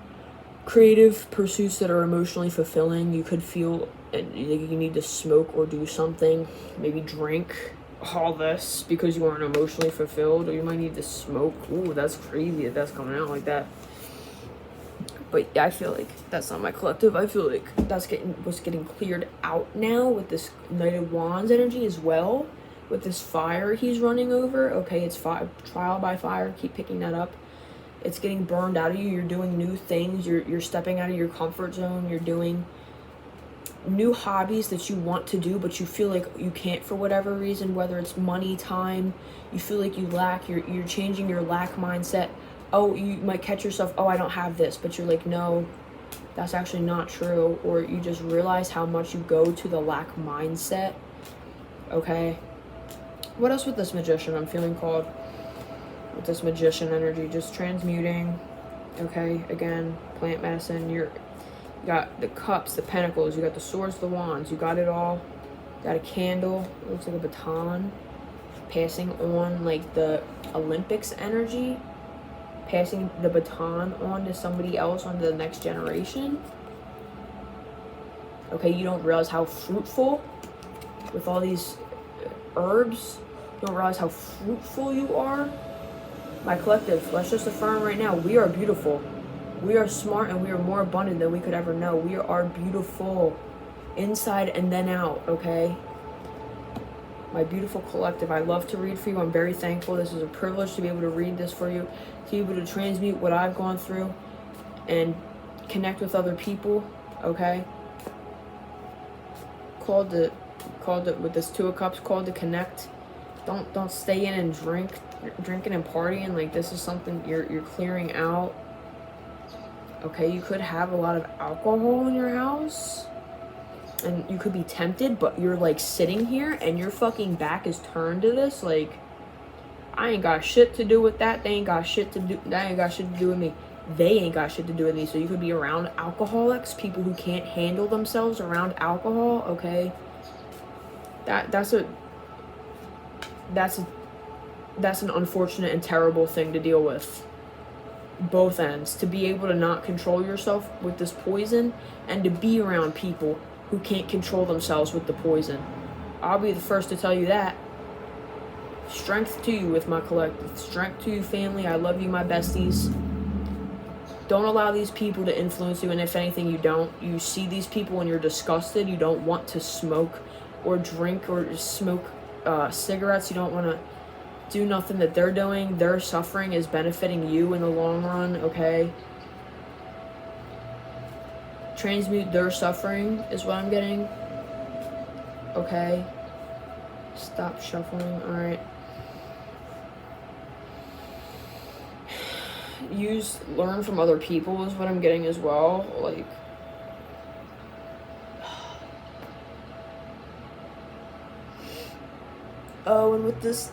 creative pursuits that are emotionally fulfilling. You could feel like you need to smoke or do something, maybe drink all this because you aren't emotionally fulfilled, or you might need to smoke. Ooh, that's crazy that that's coming out like that. But yeah, I feel like that's not my collective. I feel like that's getting cleared out now with this Knight of Wands energy as well. With this fire he's running over. Okay, it's trial by fire. Keep picking that up. It's getting burned out of you. You're doing new things. You're stepping out of your comfort zone. You're doing new hobbies that you want to do, but you feel like you can't for whatever reason, whether it's money, time. You feel like you lack. You're changing your lack mindset. Oh, you might catch yourself, oh, I don't have this, but you're like, no, that's actually not true. Or you just realize how much you go to the lack mindset. Okay. What else with this Magician? I'm feeling called with this Magician energy, just transmuting. Okay, again, plant medicine. You got the cups, the pentacles, you got the swords, the wands, you got it all. Got a candle, it looks like a baton, passing on like the Olympics energy. passing the baton on to somebody else, on to the next generation. Okay, you don't realize how fruitful, with all these herbs, you don't realize how fruitful you are. My collective, let's just affirm right now, we are beautiful. We are smart and we are more abundant than we could ever know. We are beautiful inside and then out, okay? My beautiful collective, I love to read for you. I'm very thankful. This is a privilege to be able to read this for you, to be able to transmute what I've gone through and connect with other people, okay? Called it with this Two of Cups, called to connect. Don't stay in and drinking and partying. Like, this is something you're clearing out. Okay, you could have a lot of alcohol in your house and you could be tempted, but you're like sitting here and your fucking back is turned to this. Like, I ain't got shit to do with that. That ain't got shit to do with me. They ain't got shit to do with me. So you could be around alcoholics, people who can't handle themselves around alcohol, okay? That's an unfortunate and terrible thing to deal with. Both ends. To be able to not control yourself with this poison and to be around people who can't control themselves with the poison. I'll be the first to tell you that. Strength to you with my collective. Strength to you, family. I love you, my besties. Don't allow these people to influence you, and if anything, you see these people and you're disgusted. You don't want to smoke or drink or smoke cigarettes. You don't want to do nothing that they're doing. Their suffering is benefiting you in the long run, okay? Transmute their suffering is what I'm getting. Okay? Stop shuffling. Alright. Learn from other people is what I'm getting as well. Like, oh, and with this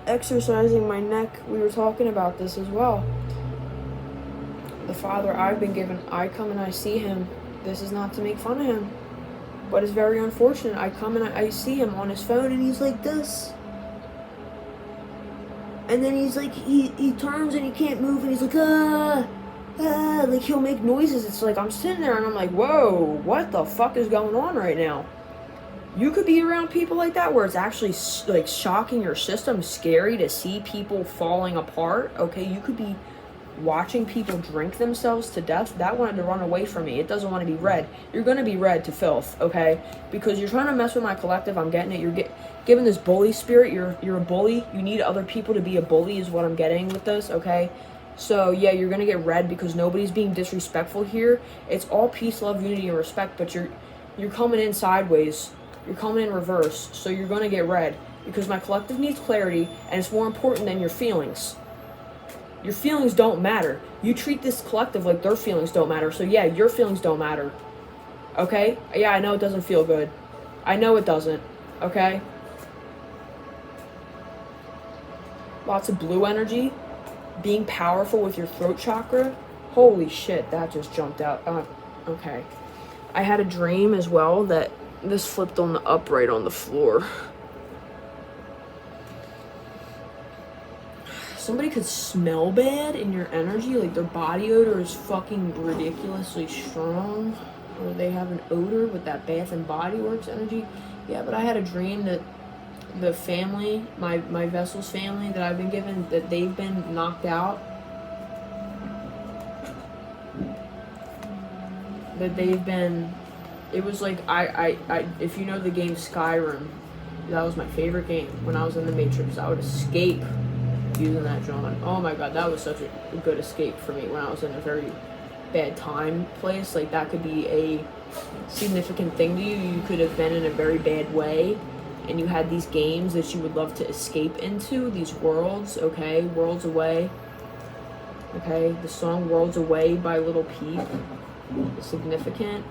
exercising my neck, we were talking about this as well. The father I've been given, I come and I see him. This is not to make fun of him, but it's very unfortunate. I come and I see him on his phone and he's like this. And then he's like, he turns and he can't move and he's like, like he'll make noises. It's like, I'm sitting there and I'm like, whoa, what the fuck is going on right now? You could be around people like that where it's actually like shocking your system, scary to see people falling apart. Okay, you could be watching people drink themselves to death. That wanted to run away from me. It doesn't want to be read. You're going to be read to filth, okay? Because you're trying to mess with my collective. I'm getting it. You're given this bully spirit. You're a bully. You need other people to be a bully is what I'm getting with this, okay? So, yeah, you're going to get read because nobody's being disrespectful here. It's all peace, love, unity, and respect, but you're coming in sideways. You're coming in reverse, so you're going to get read because my collective needs clarity, and it's more important than your feelings. Your feelings don't matter. You treat this collective like their feelings don't matter, so yeah, your feelings don't matter. Okay? Yeah, I know it doesn't feel good. I know it doesn't. Okay? Lots of blue energy. Being powerful with your throat chakra. Holy shit, that just jumped out. Okay. I had a dream as well that this flipped on the upright on the floor. Somebody could smell bad in your energy, like their body odor is fucking ridiculously strong, or they have an odor with that Bath and Body Works energy. Yeah, but I had a dream that the family, my vessel's family that I've been given, that they've been knocked out. That they've been, it was like, I if you know the game Skyrim, that was my favorite game. When I was in the Matrix, I would escape using that John. Oh my god, that was such a good escape for me when I was in a very bad time place. Like, that could be a significant thing to you. You could have been in a very bad way and you had these games that you would love to escape into, these worlds, okay? Worlds Away. Okay, the song Worlds Away by Lil Peep is significant.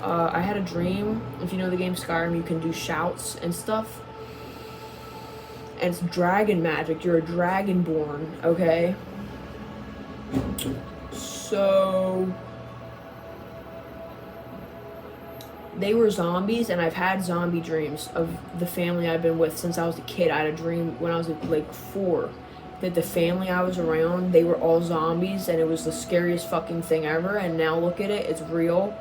I had a dream. If you know the game Skyrim, you can do shouts and stuff. And it's dragon magic. You're a dragonborn, okay? So they were zombies, and I've had zombie dreams of the family I've been with since I was a kid. I had a dream when I was like 4, that the family I was around, they were all zombies and it was the scariest fucking thing ever. And now look at it, it's real.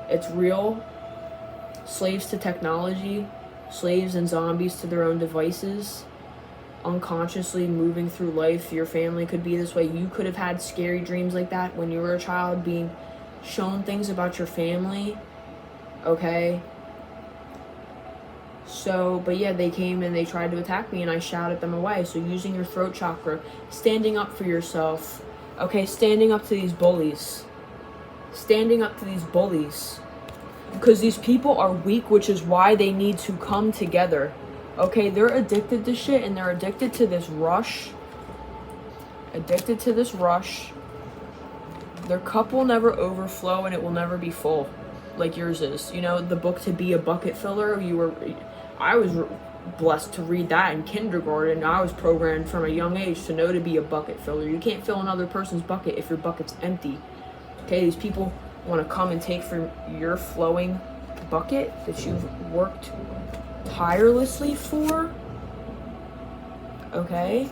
It's real. Slaves to technology, slaves and zombies to their own devices, unconsciously moving through life. Your family could be this way. You could have had scary dreams like that when you were a child, being shown things about your family. Okay? So, but yeah, they came and they tried to attack me and I shouted them away. So using your throat chakra, standing up for yourself. Okay, standing up to these bullies. Standing up to these bullies. Because these people are weak, which is why they need to come together. Okay, they're addicted to shit and they're addicted to this rush. Addicted to this rush. Their cup will never overflow and it will never be full like yours is. You know, the book To Be a Bucket Filler, I was blessed to read that in kindergarten. I was programmed from a young age to know to be a bucket filler. You can't fill another person's bucket if your bucket's empty. Okay, these people want to come and take from your flowing bucket that you've worked tirelessly for. Okay.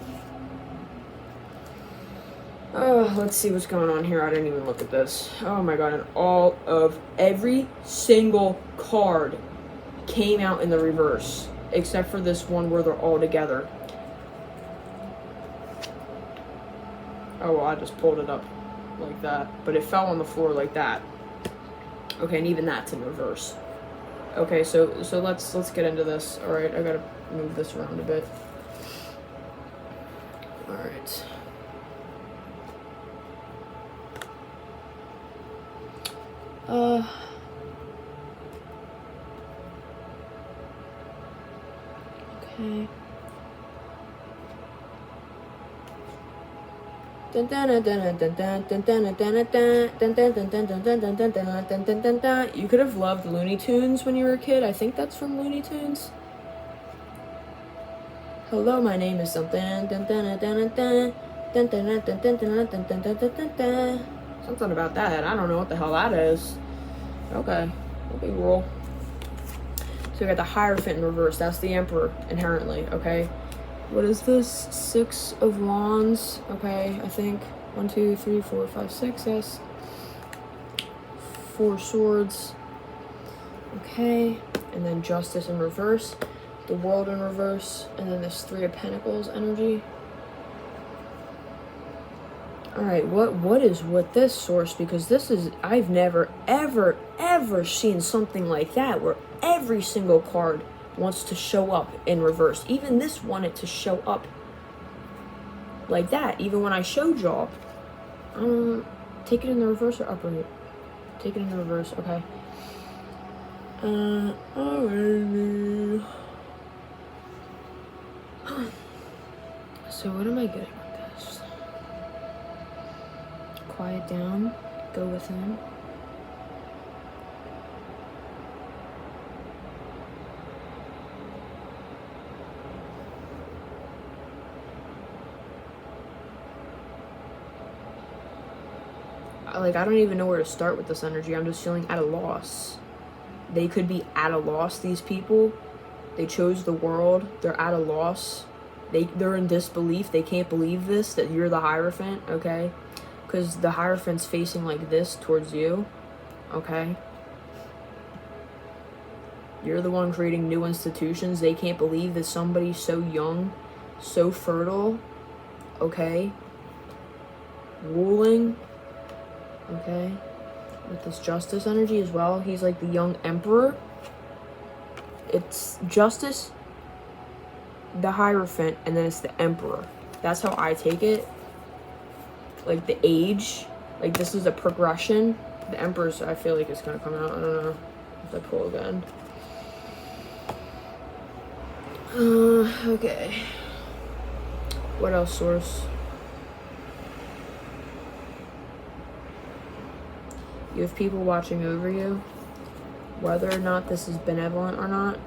Let's see what's going on here. I didn't even look at this. Oh my god, and every single card came out in the reverse, except for this one where they're all together. Oh, well, I just pulled it up like that, but it fell on the floor like that. Okay, and even that's in reverse. Okay, so let's get into this. All right, I gotta move this around a bit. All right. Okay. You could have loved Looney Tunes when you were a kid. I think that's from Looney Tunes. Hello, my name is something. Something about that. I don't know what the hell that is. Okay. Okay, roll. So we got the Hierophant in reverse. That's the Emperor, inherently, okay? What is this? 6 of Wands. Okay, I think. 1, 2, 3, 4, 5, 6, yes. 4 Swords. Okay. And then Justice in reverse. The World in reverse. And then this 3 of Pentacles energy. Alright, what is with this source? Because this is, I've never, ever seen something like that where every single card wants to show up in reverse. Even this wanted to show up like that. Even when I showed y'all. Take it in the reverse or upright? Take it in the reverse, okay. Alrighty. So what am I getting with this? Quiet down. Go within. Like, I don't even know where to start with this energy. I'm just feeling at a loss. They could be at a loss, these people. They chose the world. They're at a loss. They're in disbelief. They can't believe this, that you're the Hierophant, okay? Because the Hierophant's facing like this towards you, okay? You're the one creating new institutions. They can't believe that somebody so young, so fertile, okay? Ruling. Okay, with this Justice energy as well. He's like the young Emperor. It's Justice, the Hierophant, and then it's the Emperor. That's how I take it. Like the age, like this is a progression. The Emperor's, I feel like it's gonna come out. I don't know if I pull again. Okay. What else, source? You have people watching over you, whether or not this is benevolent or not.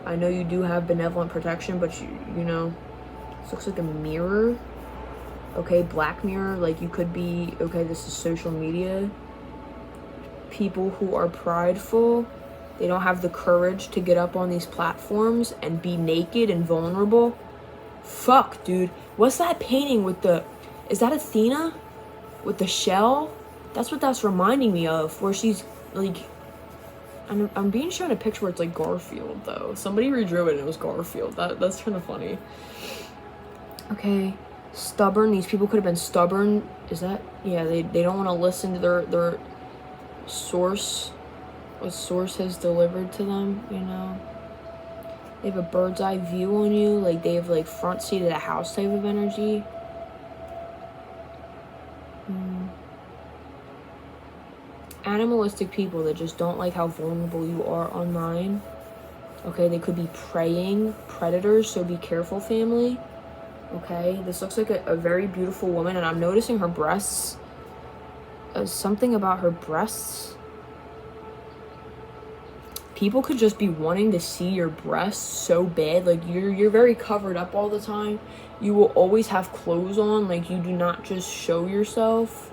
I know you do have benevolent protection, but you know, this looks like a mirror. Okay, Black Mirror, like you could be, okay, this is social media. People who are prideful, they don't have the courage to get up on these platforms and be naked and vulnerable Fuck, dude. What's that painting with the... Is that Athena? With the shell? That's what that's reminding me of. Where she's, like... I'm being shown a picture where it's, like, Garfield, though. Somebody redrew it and it was Garfield. That's kind of funny. Okay. Stubborn. These people could have been stubborn. Is that... Yeah, they don't want to listen to their source. What source has delivered to them, you know? They have a bird's eye view on you. Like, they have, like, front seat of the house type of energy. Animalistic people that just don't like how vulnerable you are online. Okay, they could be preying predators, so be careful, family. Okay, this looks like a very beautiful woman, and I'm noticing her breasts. Something about her breasts. People could just be wanting to see your breasts so bad. Like, you're very covered up all the time. You will always have clothes on. Like, you do not just show yourself.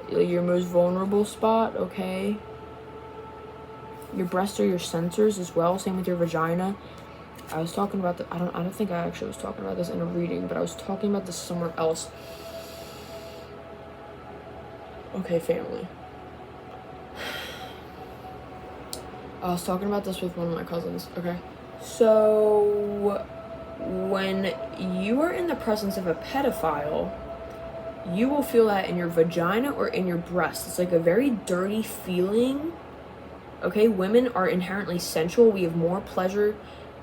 Like, your most vulnerable spot, okay? Your breasts are your sensors as well. Same with your vagina. I was talking about I don't think I actually was talking about this in a reading, but I was talking about this somewhere else. Okay, family. I was talking about this with one of my cousins, okay? So, when you are in the presence of a pedophile, you will feel that in your vagina or in your breast. It's like a very dirty feeling, okay? Women are inherently sensual. We have more pleasure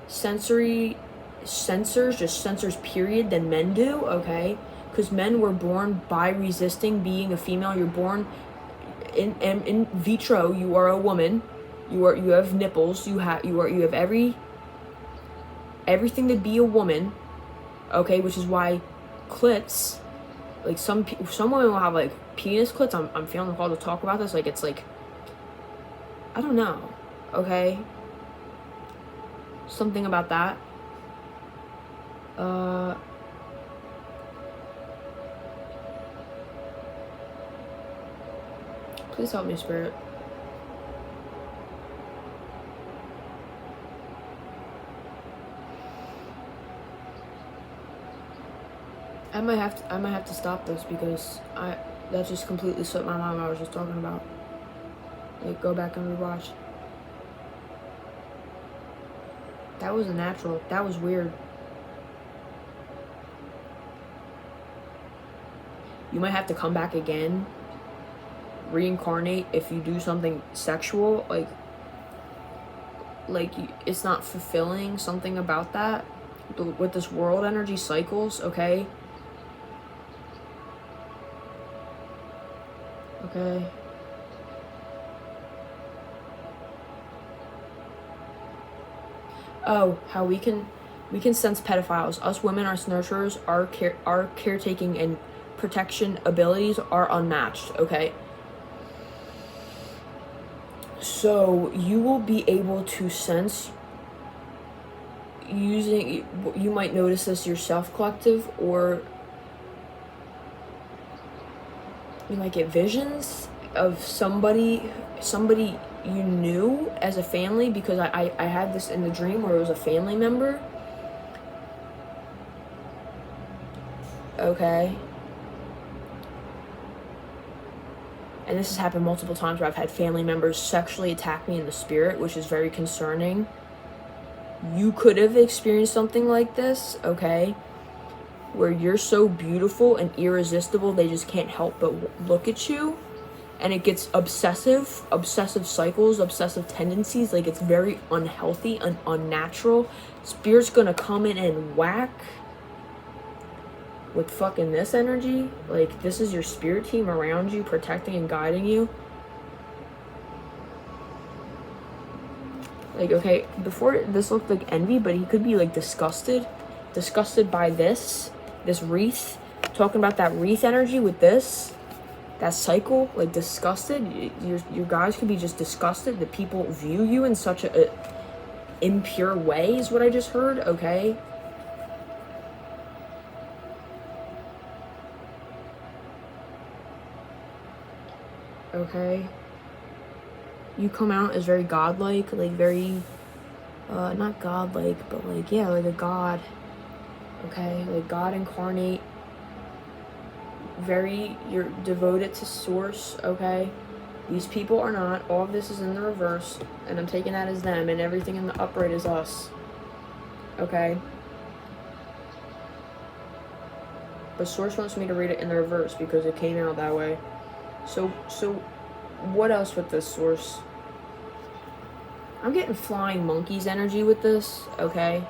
sensors, just sensors period, than men do, okay? Because men were born by resisting being a female. You're born in vitro. You are a woman. You have nipples. You have everything to be a woman, okay? Which is why clits, like some women will have like penis clits. I'm feeling called to talk about this. Like, it's like, I don't know, okay? Something about that. Please help me, Spirit. I might have to stop this because that just completely slipped my mind what I was just talking about. Like, go back and rewatch. That wasn't natural. That was weird. You might have to come back again, reincarnate if you do something sexual, like it's not fulfilling, something about that with this world energy cycles, okay? Okay. Oh, how we can sense pedophiles. Us women, our nurturers, our caretaking and protection abilities are unmatched, okay? So you will be able to sense using, you might notice this yourself, collective, or you might get visions of somebody you knew as a family, because I had this in the dream where it was a family member. Okay. And this has happened multiple times where I've had family members sexually attack me in the spirit, which is very concerning. You could have experienced something like this, okay? Where you're so beautiful and irresistible, they just can't help but look at you. And it gets obsessive cycles, obsessive tendencies. Like, it's very unhealthy and unnatural. Spirit's gonna come in and whack with fucking this energy. Like, this is your spirit team around you, protecting and guiding you. Like, okay, before this looked like envy, but he could be like disgusted by this wreath. Talking about that wreath energy with this, that cycle, like disgusted. Your guys could be just disgusted that people view you in such a impure way, is what I just heard, okay? Okay. You come out as very godlike, like very, not godlike, but like, yeah, like a god. Okay, like God incarnate, you're devoted to source, okay? These people are not. All of this is in the reverse, and I'm taking that as them, and everything in the upright is us, okay? But source wants me to read it in the reverse because it came out that way. So what else with this source? I'm getting flying monkeys energy with this, okay?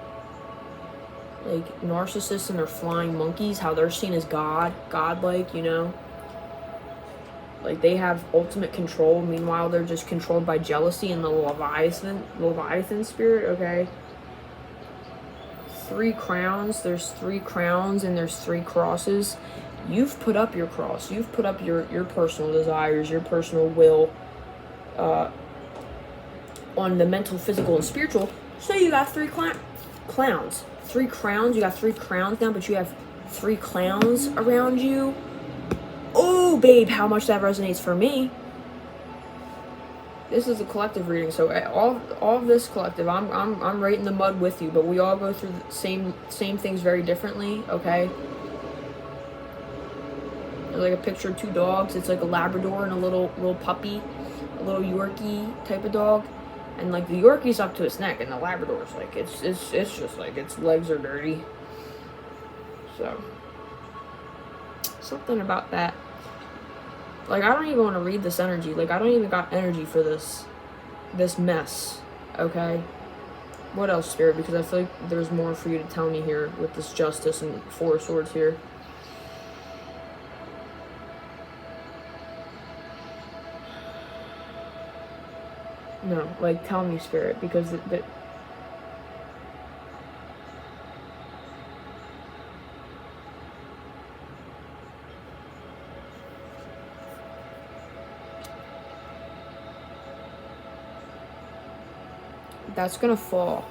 Like narcissists and their flying monkeys, how they're seen as godlike, you know? Like they have ultimate control, meanwhile they're just controlled by jealousy and the Leviathan spirit, okay? 3 crowns, there's 3 crowns and there's 3 crosses. You've put up your cross, you've put up your personal desires, your personal will, on the mental, physical, and spiritual. So you got 3 clowns. 3 crowns, you got 3 crowns now, but you have 3 clowns around you. Oh, babe, how much that resonates for me. This is a collective reading, so all of this collective, I'm right in the mud with you, but we all go through the same things very differently, okay? There's like a picture of 2 dogs. It's like a Labrador and a little puppy, a little Yorkie type of dog. And like the Yorkie's up to its neck, and the Labrador's like it's just like its legs are dirty. So something about that. Like I don't even want to read this energy. Like I don't even got energy for this mess. Okay. What else, Spirit? Because I feel like there's more for you to tell me here with this Justice and 4 of Swords here. No, like tell me, Spirit, because that's gonna fall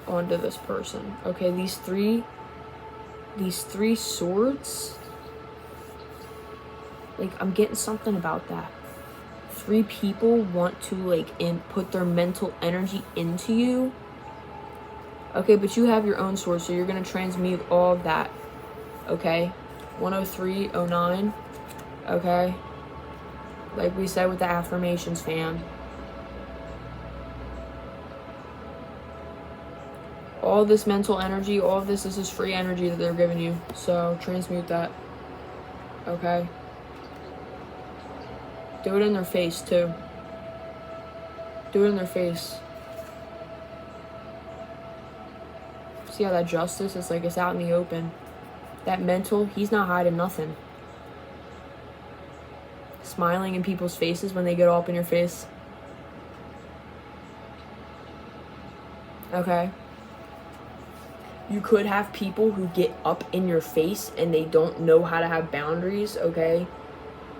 onto this person. Okay, these three swords, like I'm getting something about that. 3 people want to like put their mental energy into you. Okay, but you have your own sword, so you're gonna transmute all of that. Okay, 10309. Okay, like we said with the affirmations, fam. All this mental energy, all of this is free energy that they're giving you. So transmute that. Okay. Do it in their face too. Do it in their face. See how that Justice is like, it's out in the open. That mental, he's not hiding nothing. Smiling in people's faces when they get all up in your face. Okay. You could have people who get up in your face and they don't know how to have boundaries, okay?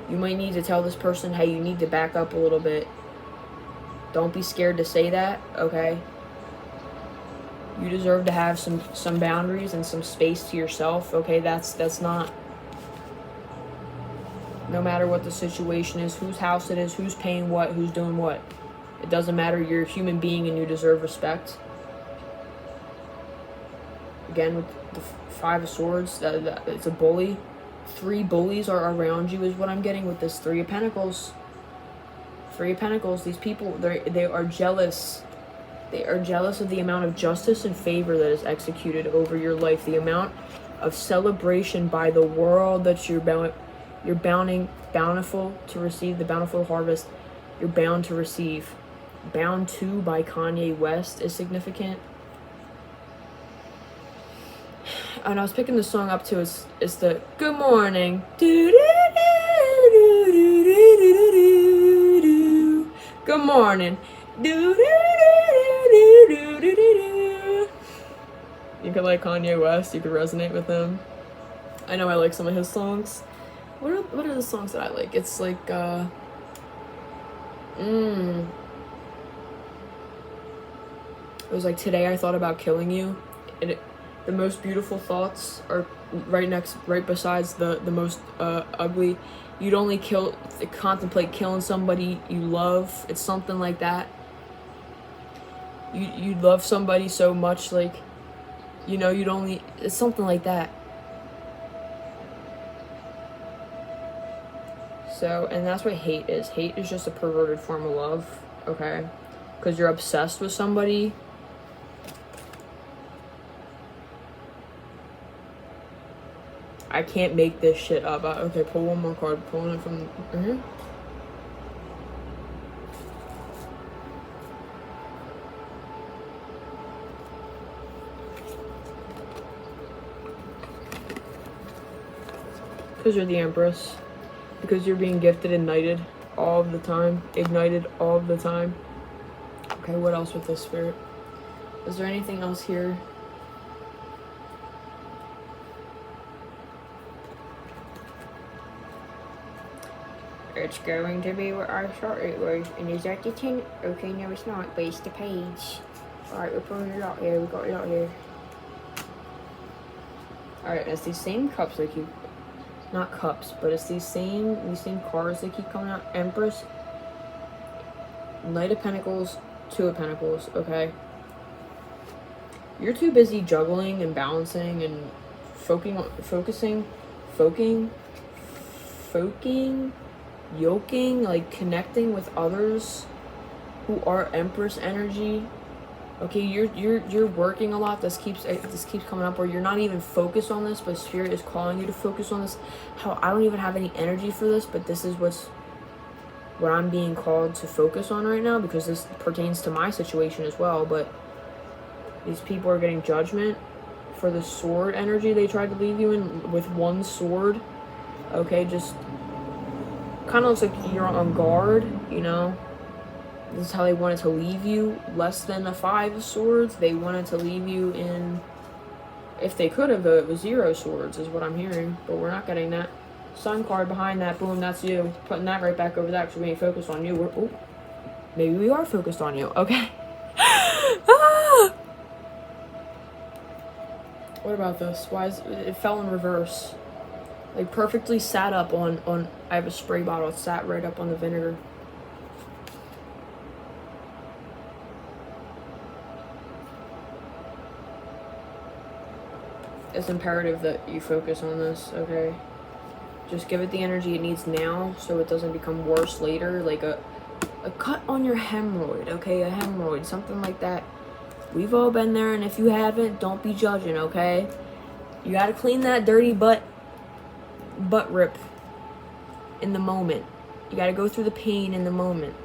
You might need to tell this person, hey, you need to back up a little bit. Don't be scared to say that, okay? You deserve to have some boundaries and some space to yourself, okay? That's not... No matter what the situation is, whose house it is, who's paying what, who's doing what. It doesn't matter, you're a human being and you deserve respect. Again, with the 5 of Swords, it's a bully. 3 bullies are around you is what I'm getting with this 3 of Pentacles. 3 of Pentacles, these people, they are jealous. They are jealous of the amount of justice and favor that is executed over your life. The amount of celebration by the world that you're bountiful to receive, the bountiful harvest you're bound to receive. Bound To by Kanye West is significant. And I was picking the song up too. It's the Good Morning. Good morning. You could like Kanye West. You could resonate with him. I know I like some of his songs. What are the songs that I like? It's like it was like Today I Thought About Killing You. The most beautiful thoughts are right besides the most ugly. You'd only contemplate killing somebody you love. It's something like that. You'd love somebody so much, like You know, you'd only, it's something like that. So, and that's what hate is. Hate is just a perverted form of love, okay? Because you're obsessed with somebody. I can't make this shit up. Okay, pull one more card. Pulling it from, Because you're the Empress. Because you're being gifted and knighted all of the time. Ignited all of the time. Okay, what else with this spirit? Is there anything else here? It's going to be what I thought it was. And is that the 10? Okay, no it's not, but it's the page. Alright, we're pulling it out here. We got it out here. Alright, it's these same cups that keep... Not cups, but it's these same cards that keep coming out. Empress, Knight of Pentacles, Two of Pentacles, okay? You're too busy juggling and balancing and yoking, like connecting with others who are Empress energy. Okay, you're working a lot. This keeps coming up where you're not even focused on this, but Spirit is calling you to focus on this. How I don't even have any energy for this, but this is what I'm being called to focus on right now, because this pertains to my situation as well. But these people are getting judgment for the sword energy they tried to leave you in with one sword. Okay, just kind of looks like you're on guard, you know. This is how they wanted to leave you. Less than a 5 of swords. They wanted to leave you in... If they could have, though, it was 0 swords, is what I'm hearing. But we're not getting that. Sun card behind that. Boom, that's you. Putting that right back over that because we ain't focused on you. Oh, maybe we are focused on you. Okay. Ah! What about this? Why is it fell in reverse? Like, perfectly sat up on... I have a spray bottle. It sat right up on the vinegar. It's imperative that you focus on this, okay? Just give it the energy it needs now so it doesn't become worse later. Like a cut on your hemorrhoid, okay? A hemorrhoid, something like that. We've all been there, and if you haven't, don't be judging, okay? You gotta clean that dirty butt rip in the moment. You gotta go through the pain in the moment.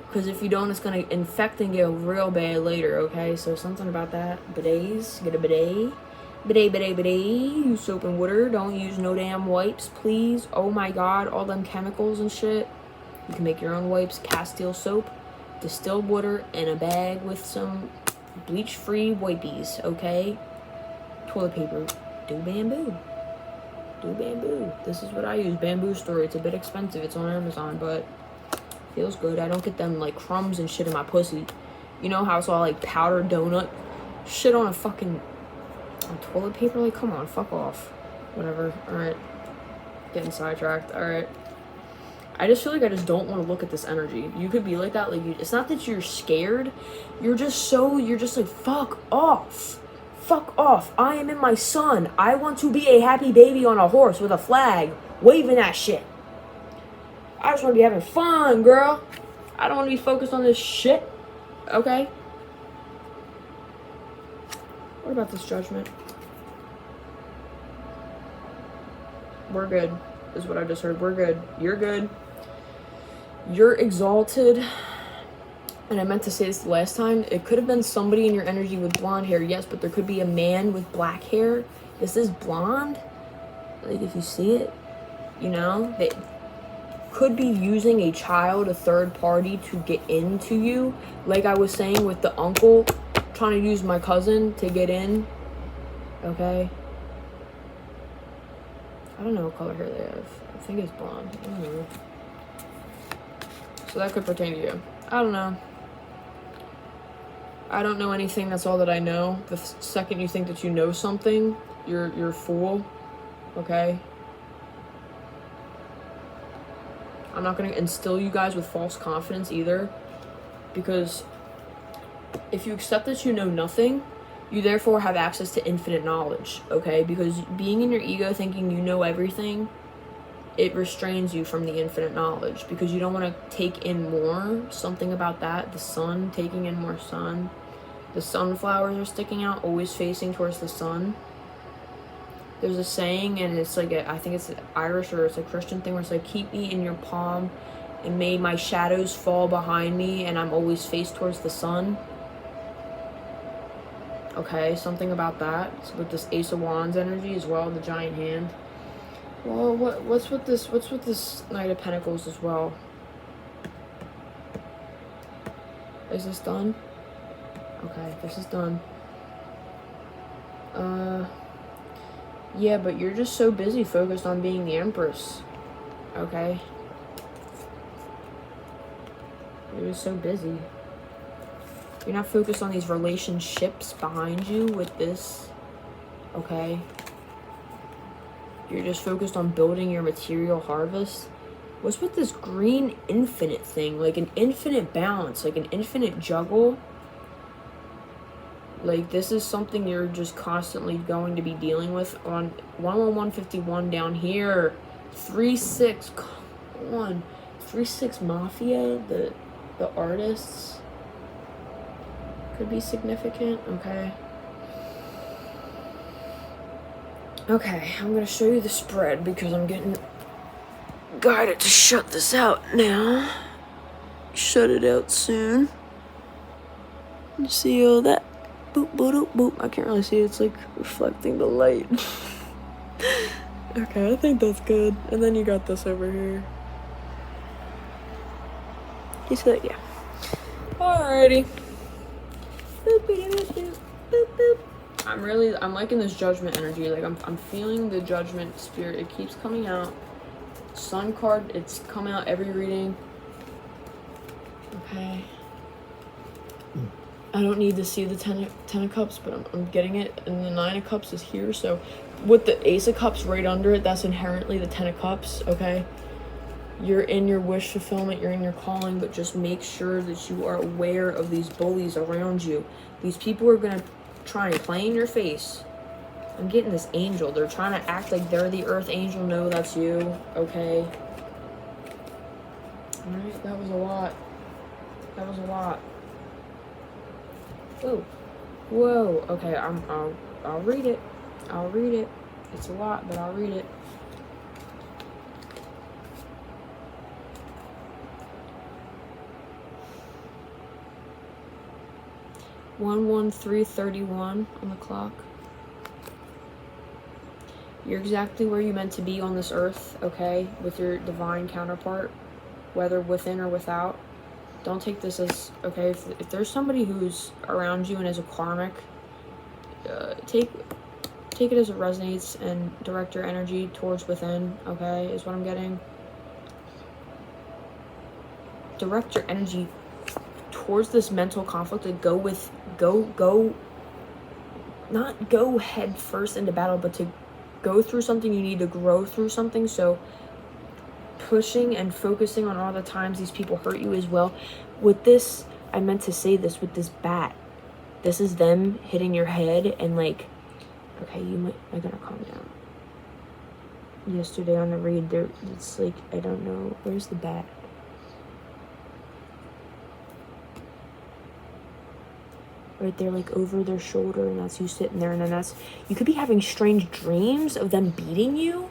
Because if you don't, it's gonna infect and get real bad later, okay? So something about that. Bidets, get a bidet. Bidet, use soap and water. Don't use no damn wipes, please. Oh my god, all them chemicals and shit. You can make your own wipes. Castile soap, distilled water, and a bag with some bleach-free wipies, okay? Toilet paper. Do bamboo. Do bamboo. This is what I use. Bamboo Story. It's a bit expensive. It's on Amazon, but feels good. I don't get them, like, crumbs and shit in my pussy. You know how it's all, like, powdered donut shit on a fucking... On toilet paper? Like, come on, fuck off. Whatever. Alright. Getting sidetracked. Alright. I just feel like I just don't want to look at this energy. You could be like that. Like, it's not that you're scared. You're just like, fuck off. Fuck off. I am in my sun. I want to be a happy baby on a horse with a flag. Waving that shit. I just want to be having fun, girl. I don't want to be focused on this shit. Okay? What about this judgment? We're good, is what I just heard. We're good. You're good. You're exalted. And I meant to say this the last time. It could have been somebody in your energy with blonde hair, yes, but there could be a man with black hair. This is blonde. Like, if you see it, you know, they could be using a child, a third party, to get into you. Like I was saying with the uncle trying to use my cousin to get in. Okay? I don't know what color hair they have. I think it's blonde. I don't know. So that could pertain to you. I don't know. I don't know anything. That's all that I know. The second you think that you know something, you're a fool. Okay? I'm not going to instill you guys with false confidence either. Because if you accept that you know nothing, You therefore have access to infinite knowledge, okay? Because being in your ego thinking you know everything, it restrains you from the infinite knowledge because you don't want to take in more. Something about that, the sun, taking in more sun. The sunflowers are sticking out, always facing towards the sun. There's a saying, and it's like, I think it's Irish or it's a Christian thing where it's like, keep me in your palm and may my shadows fall behind me and I'm always faced towards the sun. Okay, something about that. So with this Ace of Wands energy as well, the giant hand. Well, what's with this Knight of Pentacles as well? Is this done? Okay, this is done. Yeah, but you're just so busy focused on being the Empress. Okay? You're just so busy. You're not focused on these relationships behind you with this. Okay? You're just focused on building your material harvest. What's with this green infinite thing? Like an infinite balance, like an infinite juggle. Like this is something you're just constantly going to be dealing with on 11151 down here. 3-6, come on. 3-6 Mafia, the artists. Could be significant, okay. Okay, I'm gonna show you the spread because I'm getting guided to shut this out now. Shut it out soon. You see all that? Boop, boop, boop. I can't really see it. It's like reflecting the light. Okay, I think that's good. And then you got this over here. You see that? Yeah. Alrighty. Boop, boop, boop, boop, boop. I'm liking this judgment energy. Like I'm feeling the judgment spirit. It keeps coming out. Sun card, it's coming out every reading. Okay. I don't need to see the ten of Cups, but I'm getting it. And the 9 of Cups is here. So with the Ace of Cups right under it, that's inherently the 10 of Cups, okay? You're in your wish fulfillment, you're in your calling, but just make sure that you are aware of these bullies around you. These people are going to try and play in your face. I'm getting this angel. They're trying to act like they're the earth angel. No, that's you, okay? Alright, that was a lot. That was a lot. Whoa. Whoa. Okay, I'll read it. I'll read it. It's a lot, but I'll read it. One 3:31 on the clock. You're exactly where you're meant to be on this earth, okay? With your divine counterpart, whether within or without. Don't take this as, okay, if there's somebody who's around you and is a karmic, take it as it resonates and direct your energy towards within, okay, is what I'm getting. Direct your energy towards this mental conflict and not go head first into battle, but to go through something. You need to grow through something, so pushing and focusing on all the times these people hurt you as well. With this, I meant to say this, with this bat, this is them hitting your head and like, okay, I gotta calm down. Yesterday on the read, it's like, I don't know, where's the bat? Right there, like over their shoulder, and that's you sitting there, and then that's, you could be having strange dreams of them beating you,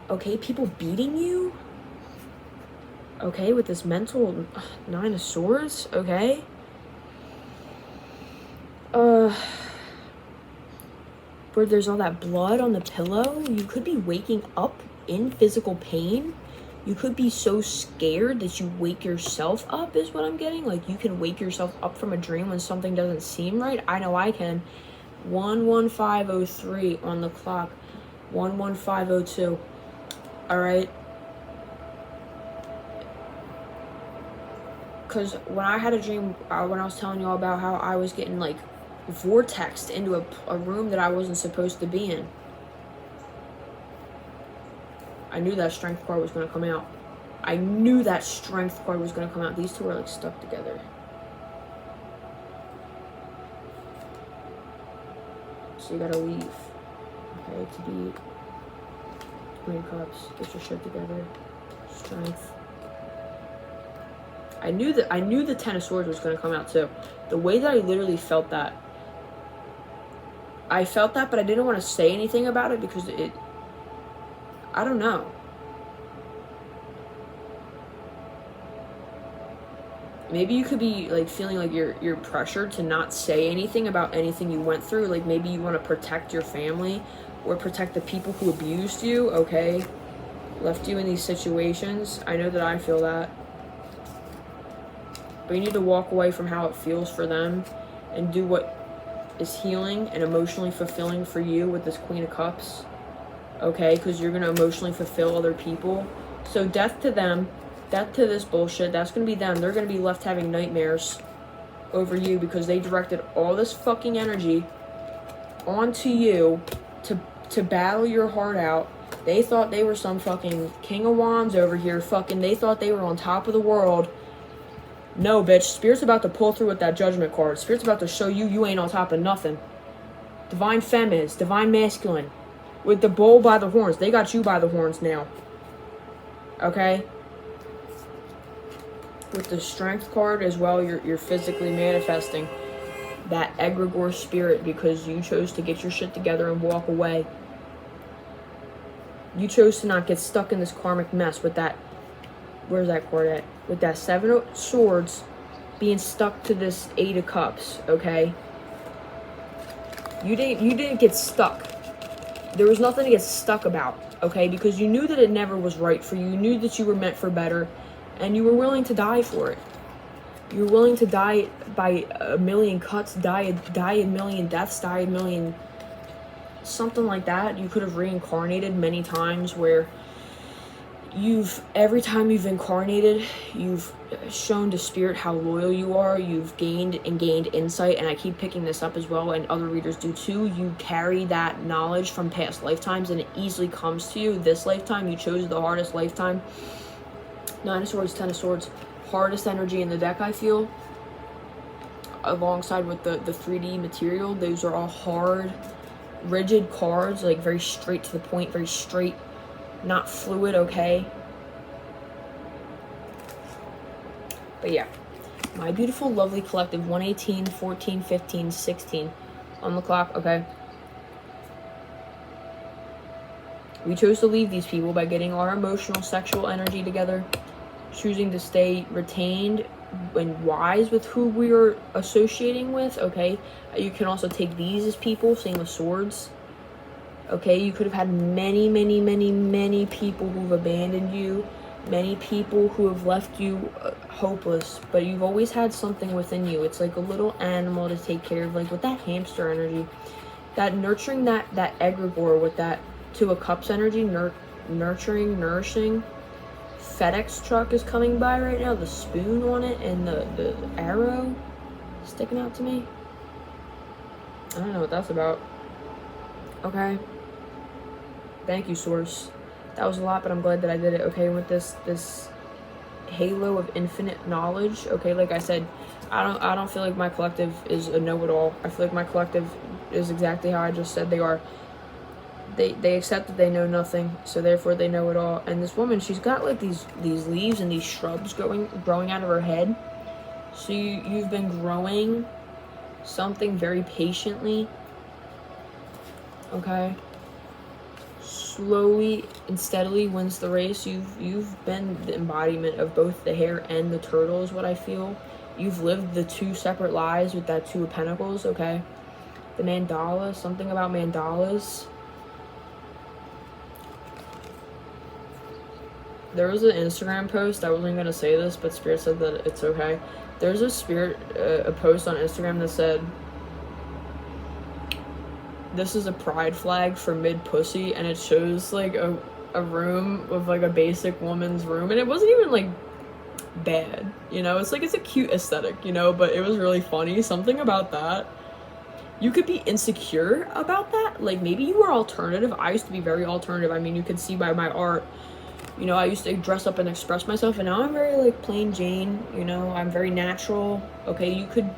okay, people beating you. Okay, with this mental 9 of Swords, okay? Where there's all that blood on the pillow, you could be waking up in physical pain. You could be so scared that you wake yourself up, is what I'm getting. Like, you can wake yourself up from a dream when something doesn't seem right. I know I can. 11503 on the clock. 11502. Alright? Because when I had a dream, when I was telling y'all about how I was getting, like, vortexed into a room that I wasn't supposed to be in. I knew that strength card was going to come out. I knew that strength card was going to come out. These two are, like, stuck together. So you gotta leave. Okay, to be Queen of Cups. Get your shit together. Strength. I knew the Ten of Swords was gonna come out too. The way that I literally felt that. I felt that, but I didn't want to say anything about it because I don't know. Maybe you could be like feeling like you're pressured to not say anything about anything you went through. Like maybe you want to protect your family or protect the people who abused you, okay? Left you in these situations. I know that I feel that. But you need to walk away from how it feels for them and do what is healing and emotionally fulfilling for you with this Queen of Cups, okay? Because you're going to emotionally fulfill other people. So death to them, death to this bullshit, that's going to be them. They're going to be left having nightmares over you because they directed all this fucking energy onto you to battle your heart out. They thought they were some fucking King of Wands over here. Fucking, they thought they were on top of the world. No, bitch. Spirit's about to pull through with that Judgment card. Spirit's about to show you ain't on top of nothing. Divine Feminine, Divine Masculine. With the bull by the horns. They got you by the horns now. Okay? With the Strength card as well, you're physically manifesting that egregore spirit because you chose to get your shit together and walk away. You chose to not get stuck in this karmic mess with that. Where's that card at? With that Seven of Swords being stuck to this Eight of Cups, okay? You didn't get stuck. There was nothing to get stuck about, okay? Because you knew that it never was right for you. You knew that you were meant for better, and you were willing to die for it. You were willing to die by a million cuts, die a million deaths, die a million... something like that. You could have reincarnated many times where every time you've incarnated, you've shown to Spirit how loyal you are. You've gained insight, and I keep picking this up as well, and other readers do too. You carry that knowledge from past lifetimes, and it easily comes to you. This lifetime, you chose the hardest lifetime. Nine of Swords, Ten of Swords, hardest energy in the deck, I feel. Alongside with the 3D material, those are all hard, rigid cards, like very straight to the point, very straight. Not fluid, okay? But yeah. My beautiful, lovely collective. 118, 14, 15, 16. On the clock, okay? We chose to leave these people by getting our emotional, sexual energy together. Choosing to stay retained and wise with who we are associating with, okay? You can also take these as people, same with swords. Okay, you could have had many, many, many, many people who've abandoned you. Many people who have left you hopeless. But you've always had something within you. It's like a little animal to take care of. Like with that hamster energy. That nurturing that egregore with that Two of Cups energy. Nurturing, nourishing. FedEx truck is coming by right now. The spoon on it and the arrow sticking out to me. I don't know what that's about. Okay. Thank you, Source. That was a lot, but I'm glad that I did it. Okay, with this halo of infinite knowledge. Okay, like I said, I don't feel like my collective is a know-it-all. I feel like my collective is exactly how I just said they are. They accept that they know nothing, so therefore they know it all. And this woman, she's got like these leaves and these shrubs growing out of her head. So you've been growing something very patiently. Okay. Slowly and steadily wins the race. You've been the embodiment of both the hare and the turtle is what I feel. You've lived the two separate lives with that Two of Pentacles, okay? The mandala, something about mandalas. There was an Instagram post, I wasn't gonna say this, but Spirit said that it's okay. There's a post on Instagram that said, this is a pride flag for mid-pussy, and it shows like a room with like a basic woman's room, and it wasn't even like bad, you know? It's like, it's a cute aesthetic, you know, but it was really funny. Something about that. You could be insecure about that. Like maybe you were alternative. I used to be very alternative. I mean, you can see by my art, you know, I used to dress up and express myself, and now I'm very like plain Jane, you know, I'm very natural. Okay, you could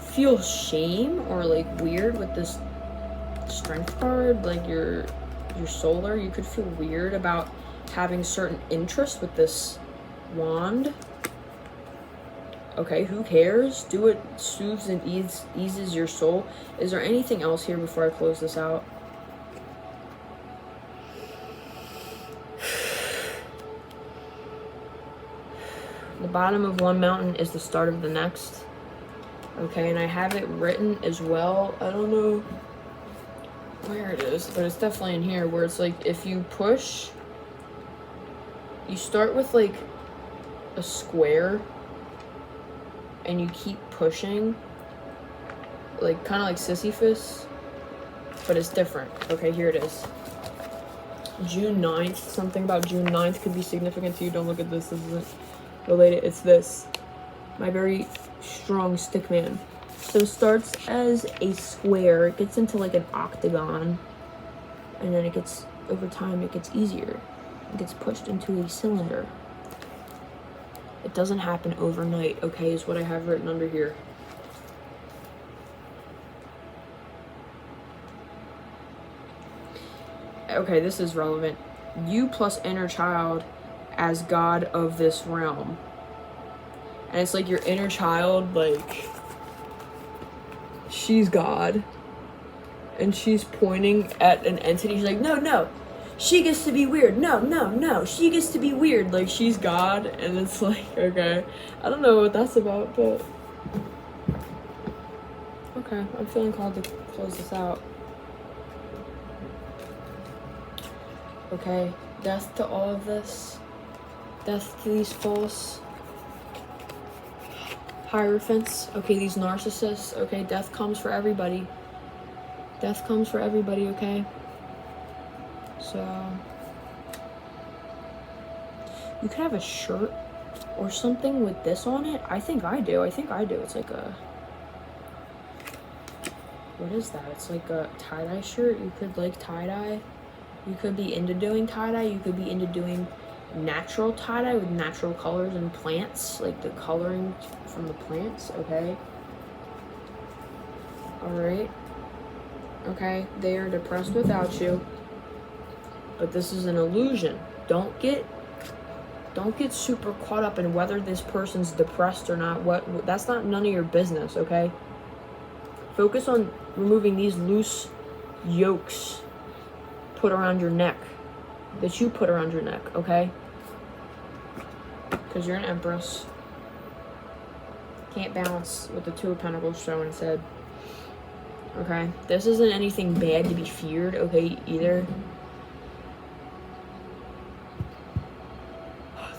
feel shame or like weird with this strength card, like your solar, you could feel weird about having certain interest with this wand. Okay, who cares? Do it soothes and eases your soul. Is there anything else here before I close this out? The bottom of one mountain is the start of the next. Okay, and I have it written as well. I don't know where it is, but it's definitely in here, where it's like, if you push, you start with like a square and you keep pushing, like kind of like Sisyphus, but it's different. Okay, here it is. June 9th, something about June 9th could be significant to you. Don't look at this isn't related. It's this, my very strong stick man. So it starts as a square, it gets into like an octagon, and then it gets, over time it gets easier. It gets pushed into a cylinder. It doesn't happen overnight, okay, is what I have written under here. Okay, this is relevant. You plus inner child as God of this realm. And it's like your inner child, like, she's God. And she's pointing at an entity. She's like, no, she gets to be weird. No, she gets to be weird. Like, she's God. And it's like, okay. I don't know what that's about, but... okay, I'm feeling called to close this out. Okay, death to all of this. Death to these false hierophants. Okay, these narcissists. Okay, death comes for everybody. Death comes for everybody, okay? So, you could have a shirt or something with this on it. I think I do. It's like a... what is that? It's like a tie-dye shirt. You could like tie-dye. You could be into doing tie-dye. You could be into doing natural tie-dye with natural colors and plants, like the coloring from the plants, okay? Alright. Okay, they are depressed without you. But this is an illusion. Don't get super caught up in whether this person's depressed or not. That's not none of your business, okay? Focus on removing these loose yokes put around your neck, that you put around your neck, okay? Because you're an empress. Can't balance with the Two of Pentacles showing its head. Okay? This isn't anything bad to be feared, okay, either.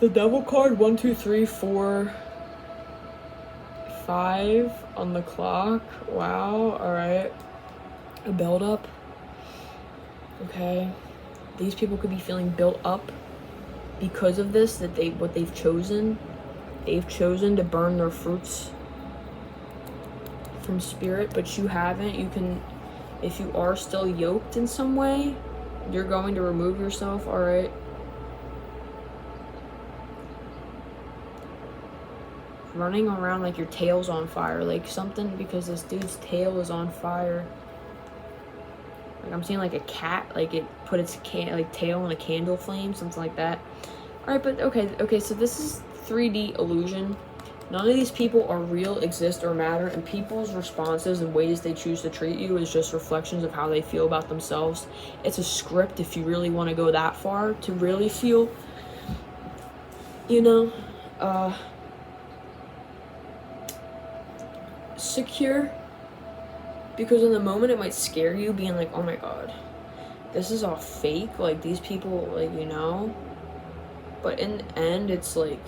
The Devil card, 1, 2, 3, 4, 5 on the clock. Wow, alright. A build up. Okay, these people could be feeling built up because of this, that what they've chosen to burn their fruits from spirit, but you haven't. You can, if you are still yoked in some way, you're going to remove yourself, all right? Running around like your tail's on fire, like something, because this dude's tail is on fire. Like, I'm seeing like a cat, like it put its tail in a candle flame, something like that. Alright, but okay, so this is 3D illusion. None of these people are real, exist, or matter, and people's responses and ways they choose to treat you is just reflections of how they feel about themselves. It's a script if you really want to go that far, to really feel, you know, secure. Because in the moment it might scare you, being like, oh my god, this is all fake, like these people, like, you know. But in the end, it's like,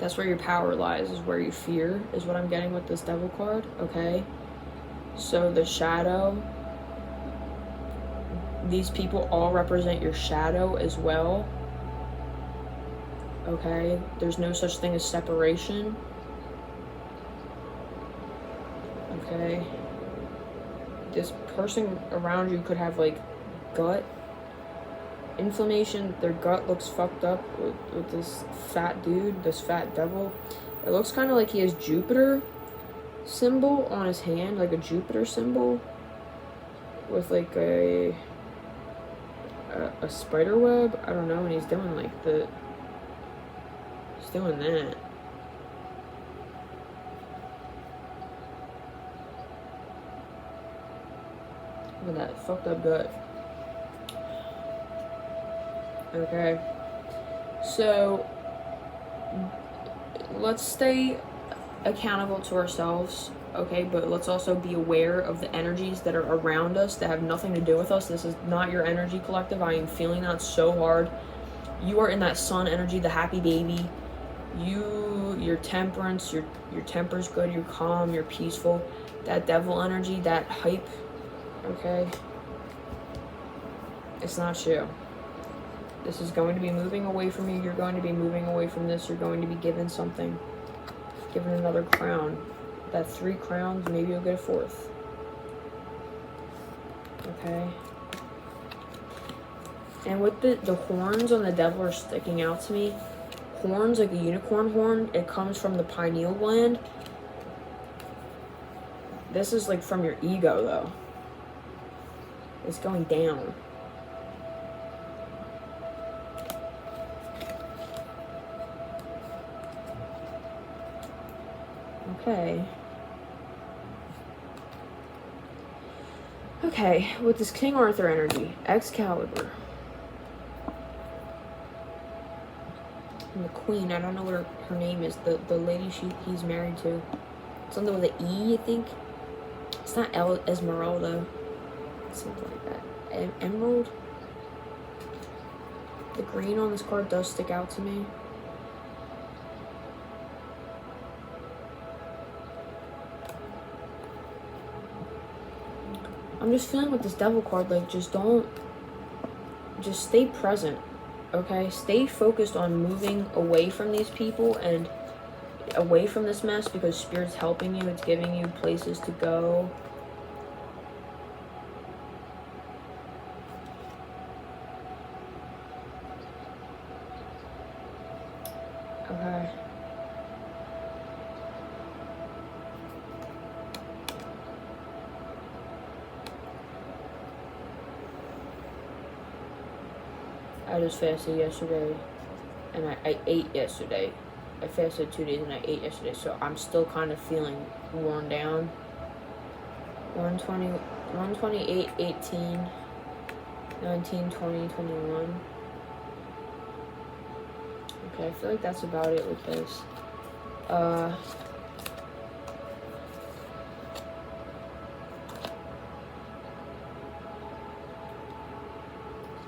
that's where your power lies, is where you fear, is what I'm getting with this Devil card, okay? So the shadow, these people all represent your shadow as well, okay? There's no such thing as separation. Okay, this person around you could have like gut inflammation. Their gut looks fucked up with this fat dude, this fat devil. It looks kind of like he has Jupiter symbol on his hand, like a Jupiter symbol. with like a spider web. I don't know, and he's doing like he's doing that. Look at that fucked up gut. Okay. So let's stay accountable to ourselves, okay? But let's also be aware of the energies that are around us that have nothing to do with us. This is not your energy, collective. I am feeling that so hard. You are in that sun energy, the happy baby. Your temperance, your temper's good, you're calm, you're peaceful. That devil energy, that hype, okay? It's not you. This is going to be moving away from you. You're going to be moving away from this. You're going to be given something. Given another crown. That 3 crowns, maybe you'll get a 4th. Okay. And with the horns on the devil are sticking out to me. Horns, like a unicorn horn, it comes from the pineal gland. This is like from your ego, though. It's going down. Okay. Okay, with this King Arthur energy, Excalibur. And the Queen, I don't know what her name is. The lady he's married to. Something with an E, I think. It's not Esmeralda. Something like that. Emerald? The green on this card does stick out to me. I'm just feeling with this devil card, like, just stay present, okay? Stay focused on moving away from these people and away from this mess, because Spirit's helping you. It's giving you places to go. Okay. I just fasted yesterday, and I ate yesterday. I fasted 2 days and I ate yesterday, so I'm still kind of feeling worn down. 120, 128, 18, 19, 20, 21. Okay, I feel like that's about it with this.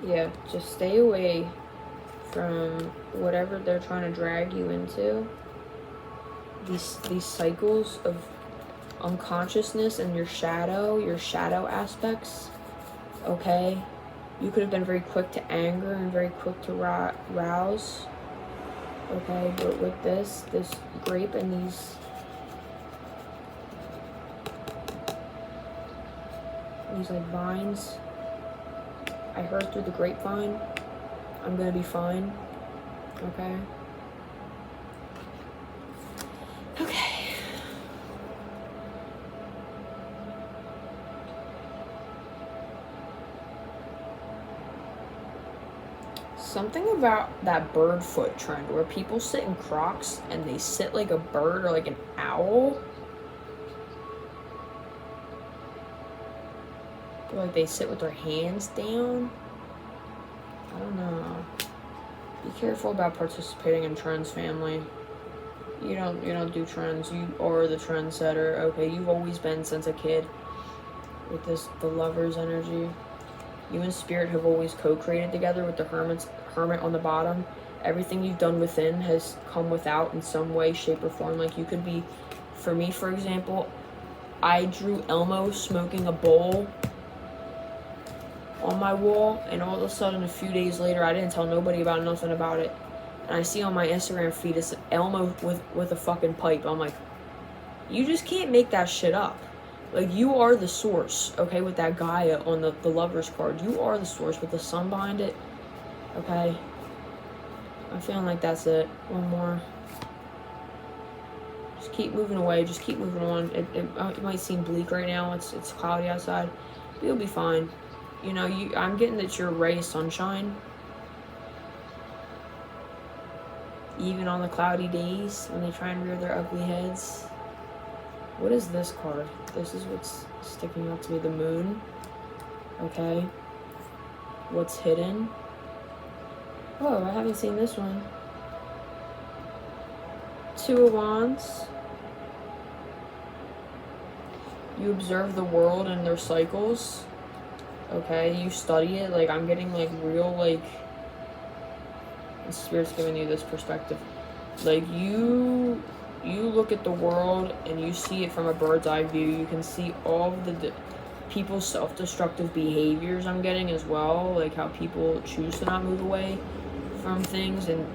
Yeah, just stay away from whatever they're trying to drag you into. These cycles of unconsciousness and your shadow aspects. Okay? You could have been very quick to anger and very quick to rouse. Okay, but with this grape and these like vines, I heard through the grapevine, I'm gonna be fine. Okay? Okay. Something about that bird foot trend where people sit in Crocs and they sit like a bird or like an owl. Or like they sit with their hands down. I don't know. Be careful about participating in trends, family. You don't do trends. You are the trendsetter. Okay, you've always been since a kid. With the Lover's energy. You and Spirit have always co-created together with the Hermit on the bottom. Everything you've done within has come without in some way, shape, or form. Like you could be, for me, for example, I drew Elmo smoking a bowl on my wall, and all of a sudden, a few days later, I didn't tell nobody about nothing about it. And I see on my Instagram feed, it's Elmo with a fucking pipe. I'm like, you just can't make that shit up. Like, you are the source, okay, with that Gaia on the Lover's card. You are the source with the sun behind it, okay? I'm feeling like that's it. One more. Just keep moving away. Just keep moving on. It might seem bleak right now. It's cloudy outside. You'll be fine. You know, I'm getting that you're a ray of sunshine. Even on the cloudy days when they try and rear their ugly heads. What is this card? This is what's sticking out to me. The moon. Okay. What's hidden? Oh, I haven't seen this one. Two of Wands. You observe the world and their cycles. Okay, you study it. Like, I'm getting, like, real, like... The Spirit's giving you this perspective. Like, you look at the world and you see it from a bird's eye view. You can see all of the people's self-destructive behaviors I'm getting as well. Like, how people choose to not move away from things and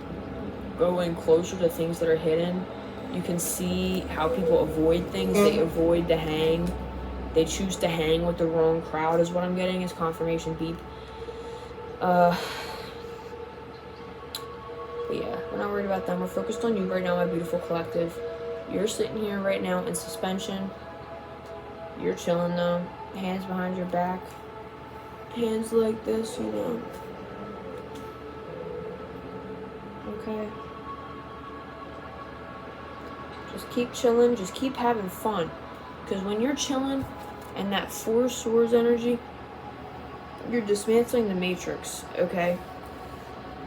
going closer to things that are hidden. You can see how people avoid things. They avoid the hang. They choose to hang with the wrong crowd is what I'm getting is confirmation beep. But yeah, we're not worried about them. We're focused on you right now, my beautiful collective. You're sitting here right now in suspension. You're chilling though. Hands behind your back. Hands like this, you know. Okay. Just keep chilling. Just keep having fun. Because when you're chilling and that Four Swords energy, you're dismantling the matrix, okay?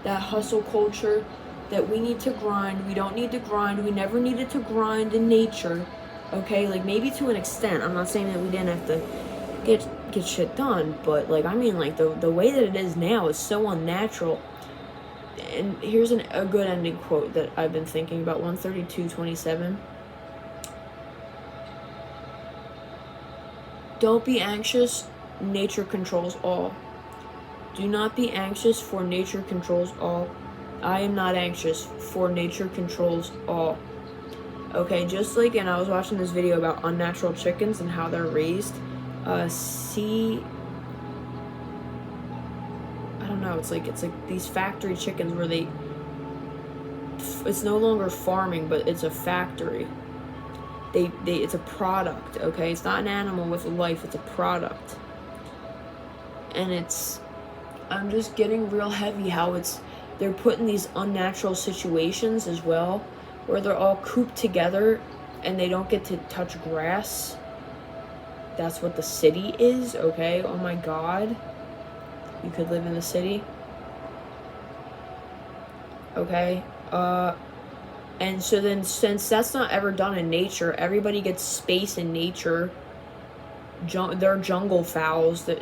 That hustle culture that we need to grind. We don't need to grind. We never needed to grind in nature, okay? Like, maybe to an extent. I'm not saying that we didn't have to get shit done, but, like, I mean, like, the way that it is now is so unnatural. And here's a good ending quote that I've been thinking about, 132:27. Don't be anxious, nature controls all. Do not be anxious, for nature controls all. I am not anxious, for nature controls all. Okay, just like, and I was watching this video about unnatural chickens and how they're raised. I don't know, it's like these factory chickens where it's no longer farming, but it's a factory. It's a product, okay? It's not an animal with a life, it's a product. And I'm just getting real heavy how they're put in these unnatural situations as well, where they're all cooped together and they don't get to touch grass. That's what the city is, okay? Oh my God. You could live in the city. Okay? And so then, since that's not ever done in nature, everybody gets space in nature. They're jungle fowls. That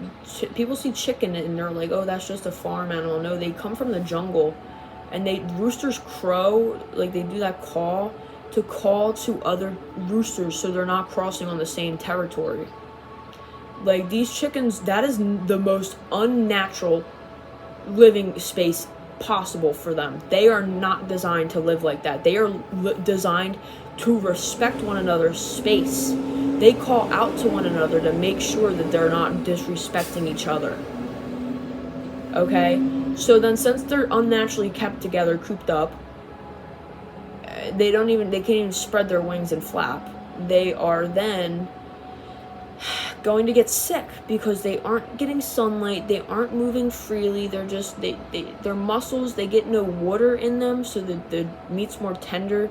people see chicken and they're like, oh, that's just a farm animal. No, they come from the jungle, and roosters crow, like they do that call to other roosters, so they're not crossing on the same territory. Like, these chickens, that is the most unnatural living space possible for them. They are not designed to live like that. They are designed to respect one another's space. They call out to one another to make sure that they're not disrespecting each other. Okay? So then, since they're unnaturally kept together, cooped up, they can't even spread their wings and flap. They are then going to get sick because they aren't getting sunlight, they aren't moving freely, they're just, their muscles, they get no water in them, so that the meat's more tender.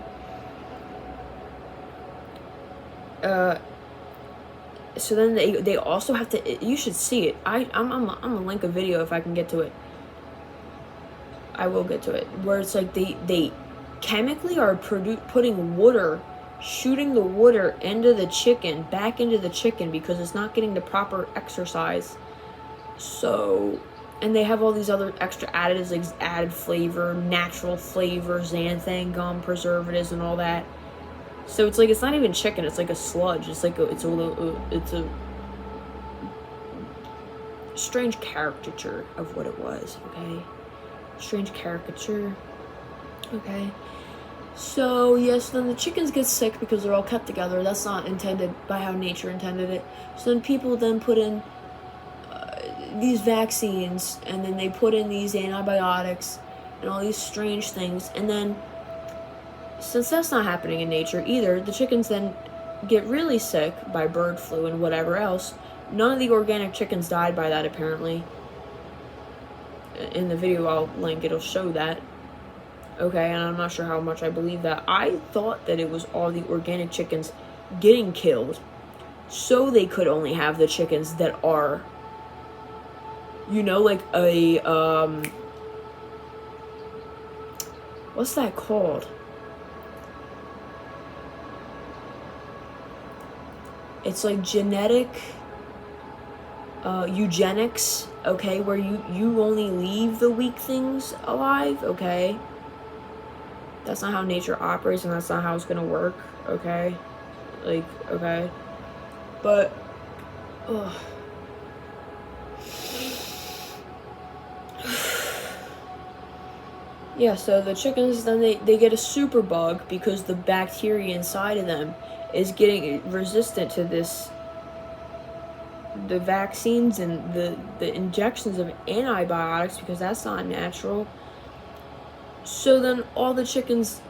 So then they also have to, you should see it. I'm gonna link a video if I can get to it. I will get to it. Where it's like they chemically are putting water, shooting the water into the chicken, back into the chicken, because it's not getting the proper exercise. So, and they have all these other extra additives, like added flavor, natural flavor, xanthan gum, preservatives, and all that. So it's like, it's not even chicken, it's like a sludge. It's like it's a strange caricature of what it was, okay? Strange caricature, okay? So, yes, then the chickens get sick because they're all kept together. That's not intended by how nature intended it. So then people then put in these vaccines, and then they put in these antibiotics and all these strange things. And then, since that's not happening in nature either, the chickens then get really sick by bird flu and whatever else, None of the organic chickens died by that, apparently. In the video I'll link, it'll show that. Okay, and I'm not sure how much I believe that. I thought that it was all the organic chickens getting killed, so they could only have the chickens that are, you know, like a, what's that called? It's like genetic, eugenics, okay, where you only leave the weak things alive, okay? That's not how nature operates, and that's not how it's gonna work, okay? Like, okay? But, ugh. Yeah, so the chickens, then they get a super bug because the bacteria inside of them is getting resistant to this, the vaccines and the injections of antibiotics, because that's not natural. So then all the chickens,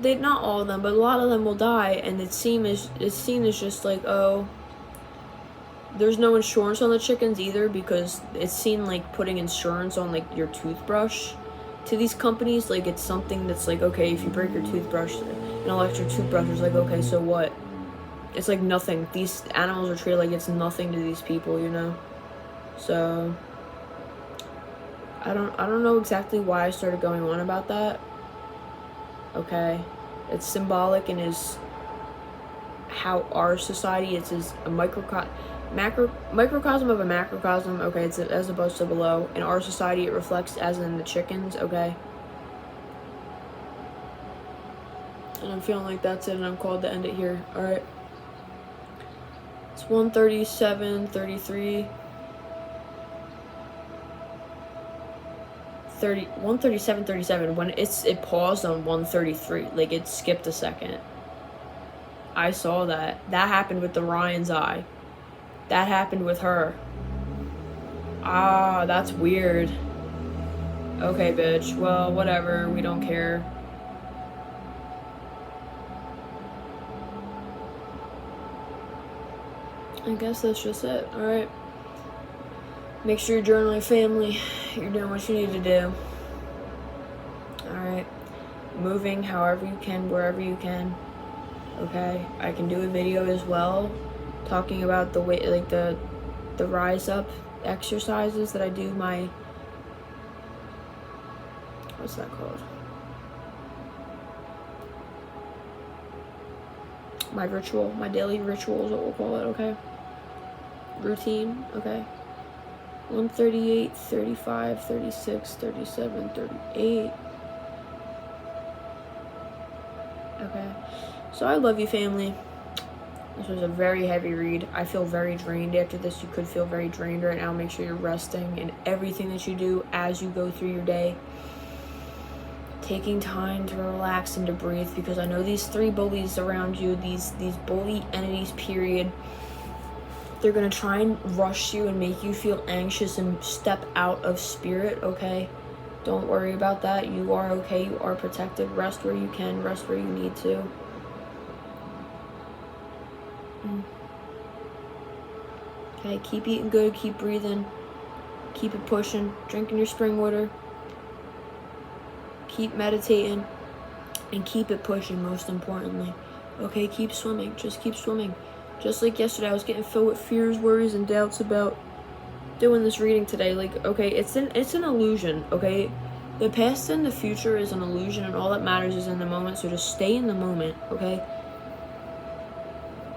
not all of them, but a lot of them will die, and it's seen as just like, oh, there's no insurance on the chickens either, because it's seen like putting insurance on like your toothbrush to these companies. Like, it's something that's like, okay, if you break your toothbrush, an electric toothbrush is like, okay, so what? It's like nothing. These animals are treated like it's nothing to these people, you know? So I don't know exactly why I started going on about that. Okay, it's symbolic and is how our society is a microcosm of a macrocosm. Okay, it's as above so below. In our society, it reflects as in the chickens. Okay, and I'm feeling like that's it, and I'm called to end it here. All right, it's 1:37:33. 1:37:37 when it paused on 1:33, like it skipped a second. I saw that happened with the Ryan's eye. That happened with her. Ah, that's weird. Okay, bitch, well, whatever, we don't care. I guess that's just it. All right, make sure you're journaling, family. You're doing what you need to do. Alright. Moving however you can, wherever you can. Okay. I can do a video as well talking about the way, like the rise up exercises that I do my, what's that called? My ritual, my daily ritual is what we'll call it, okay? Routine, okay? 1:38, 35, 36, 37, 38. Okay. So I love you, family. This was a very heavy read. I feel very drained after this. You could feel very drained right now. Make sure you're resting in everything that you do as you go through your day. Taking time to relax and to breathe, because I know these three bullies around you, these bully entities, period, they're going to try and rush you and make you feel anxious and step out of spirit, okay? Don't worry about that. You are okay. You are protected. Rest where you can. Rest where you need to. Okay, keep eating good. Keep breathing. Keep it pushing. Drinking your spring water. Keep meditating. And keep it pushing, most importantly. Okay, keep swimming. Just keep swimming. Just like yesterday, I was getting filled with fears, worries, and doubts about doing this reading today. Like, okay, it's an illusion, okay? The past and the future is an illusion, and all that matters is in the moment, so just stay in the moment, okay?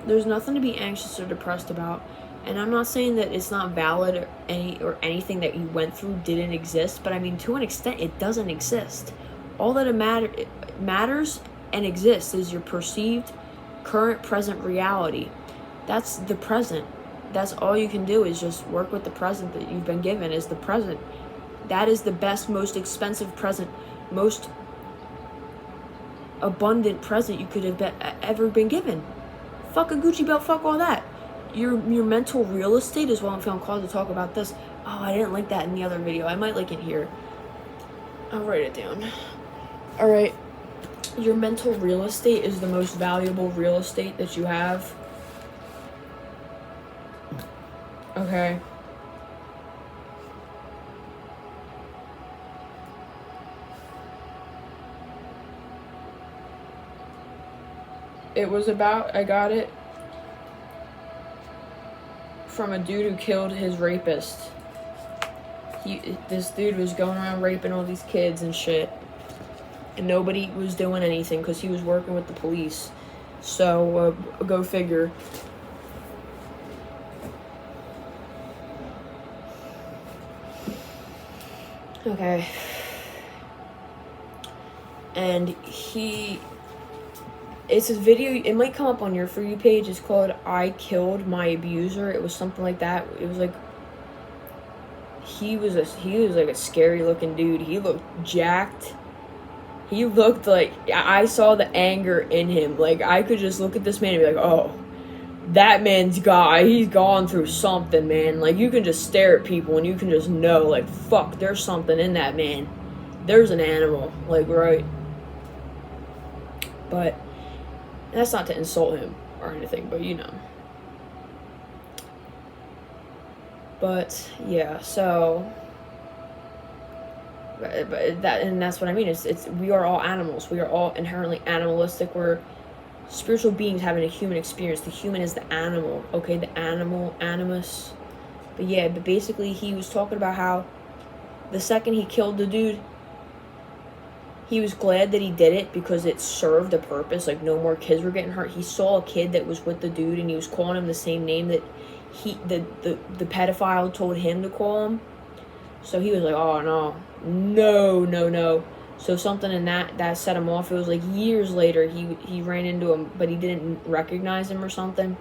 There's nothing to be anxious or depressed about, and I'm not saying that it's not valid or anything that you went through didn't exist, but I mean, to an extent, it doesn't exist. All that it matters and exists is your perceived, current, present reality. That's the present. That's all you can do, is just work with the present that you've been given, is the present. That is the best, most expensive present, most abundant present you could have ever been given. Fuck a Gucci belt, fuck all that. Your mental real estate is what I'm feeling called to talk about this. Oh, I didn't like that in the other video. I might like it here. I'll write it down. Alright. Your mental real estate is the most valuable real estate that you have. Okay. It was about, I got it from a dude who killed his rapist. This dude was going around raping all these kids and shit. And nobody was doing anything because he was working with the police. So, go figure. Okay. And it's a video, it might come up on your For You page. It's called I Killed My Abuser. It was something like that. It was like, he was like a scary looking dude. He looked jacked. He looked like, I saw the anger in him. Like, I could just look at this man and be like, oh, that man's he's gone through something, man. Like, you can just stare at people and you can just know, like, fuck, there's something in that man. There's an animal, like, right? But that's not to insult him or anything, but you know. But yeah, so that's what I mean. It's we are all animals. We are all inherently animalistic. We're spiritual beings having a human experience. The human is the animal, okay? The animal, animus. But yeah, but basically he was talking about how the second he killed the dude, he was glad that he did it because it served a purpose. Like, no more kids were getting hurt. He saw a kid that was with the dude and he was calling him the same name that the pedophile told him to call him. So he was like, oh no. So something in that set him off. It was like years later he ran into him, but he didn't recognize him or something.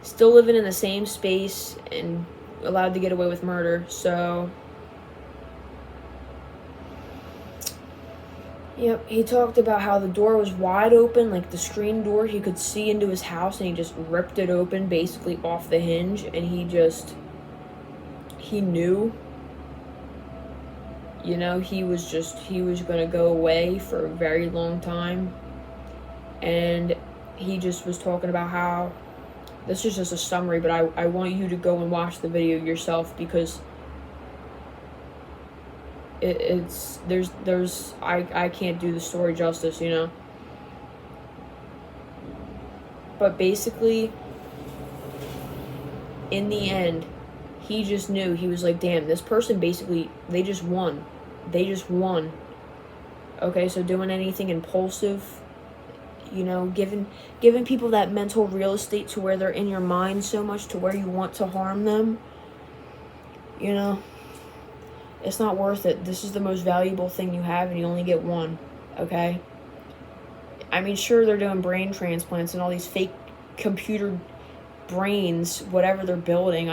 Still living in the same space and allowed to get away with murder. So yep, he talked about how the door was wide open, like the screen door. He could see into his house and he just ripped it open basically off the hinge, and he knew, you know, he was going to go away for a very long time. And he just was talking about how, this is just a summary, but I want you to go and watch the video yourself because I can't do the story justice, you know. But basically, in the end, he just knew. He was like, damn, this person basically, they just won. Okay, so doing anything impulsive, you know, giving people that mental real estate to where they're in your mind so much to where you want to harm them, you know. It's not worth it. This is the most valuable thing you have, and you only get one, okay? I mean, sure, they're doing brain transplants and all these fake computer brains, whatever they're building.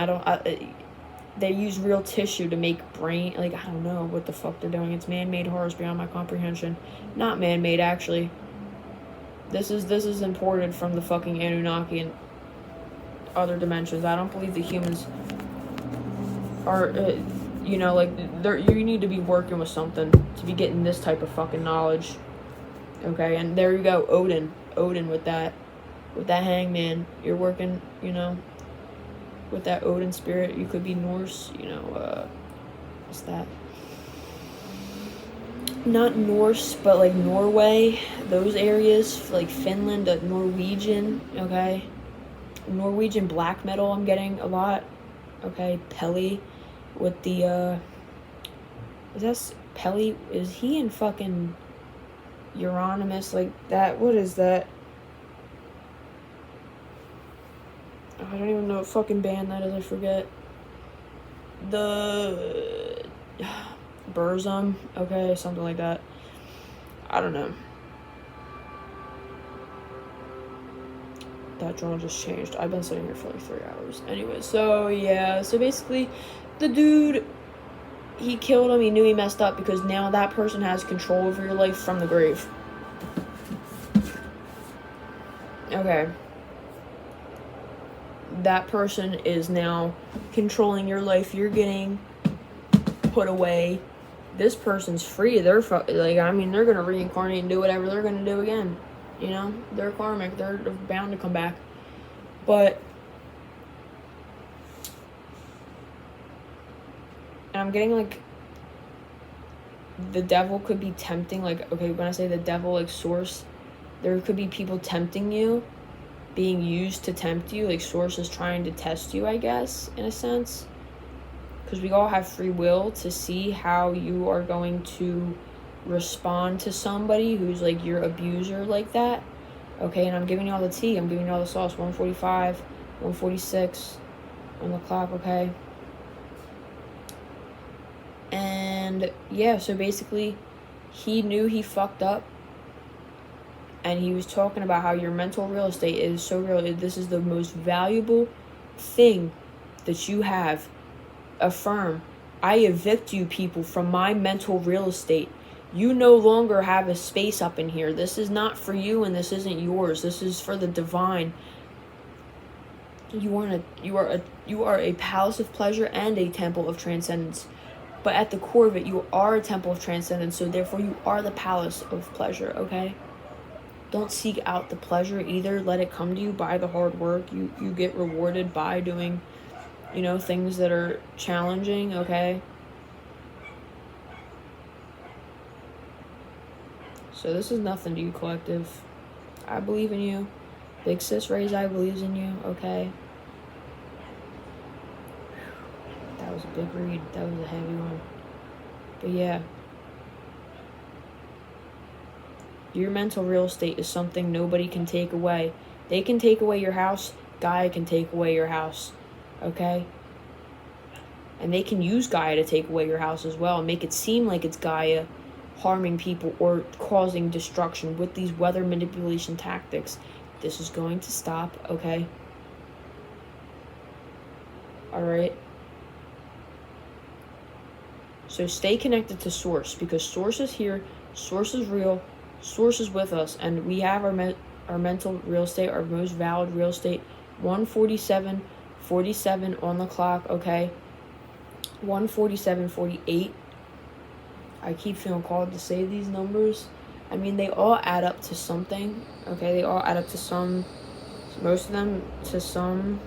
They use real tissue to make brain, like, I don't know what the fuck they're doing. It's man-made horrors beyond my comprehension. Not man-made, actually. This is imported from the fucking Anunnaki and other dimensions. I don't believe the humans are... you know, like, you need to be working with something to be getting this type of fucking knowledge. Okay, and there you go, Odin with that hangman. You're working, you know, with that Odin spirit. You could be Norse, you know, what's that? Not Norse, but like Norway, those areas, like Finland, Norwegian, okay? Norwegian black metal I'm getting a lot, okay? Peli. With the, is that Peli? Is he in fucking Euronymous? Like that? What is that? I don't even know what fucking band that is. I forget. The Burzum. Okay, something like that. I don't know. That drone just changed. I've been sitting here for like 3 hours. Anyway, so yeah. So basically, the dude, he killed him. He knew he messed up because now that person has control over your life from the grave. Okay. That person is now controlling your life. You're getting put away. This person's free. They're like, I mean, they're gonna reincarnate and do whatever they're gonna do again. You know, they're karmic. They're bound to come back. But And I'm getting, like, the devil could be tempting, like, okay, when I say the devil, like, source, there could be people tempting you, being used to tempt you, like, source is trying to test you, I guess, in a sense, because we all have free will to see how you are going to respond to somebody who's, like, your abuser like that, okay, and I'm giving you all the tea, I'm giving you all the sauce, 145, 146 on the clock, okay. And yeah, so basically he knew he fucked up, and he was talking about how your mental real estate is so real. This is the most valuable thing that you have. Affirm, I evict you people from my mental real estate. You no longer have a space up in here. This is not for you, and this isn't yours. This is for the divine. You are a palace of pleasure and a temple of transcendence. But at the core of it, you are a temple of transcendence, so therefore you are the palace of pleasure, okay? Don't seek out the pleasure either. Let it come to you by the hard work. You get rewarded by doing, you know, things that are challenging, okay? So this is nothing to you, collective. I believe in you. Big Sis Raise I believes in you, okay? That was a big read. That was a heavy one. But yeah. Your mental real estate is something nobody can take away. They can take away your house. Gaia can take away your house. Okay? And they can use Gaia to take away your house as well and make it seem like it's Gaia harming people or causing destruction with these weather manipulation tactics. This is going to stop, okay? Alright? So stay connected to Source, because Source is here, Source is real, Source is with us, and we have our mental real estate, our most valid real estate, 147 on the clock, okay? 147.48. I keep feeling called to say these numbers. I mean, they all add up to something, okay? They all add up to some, most of them to some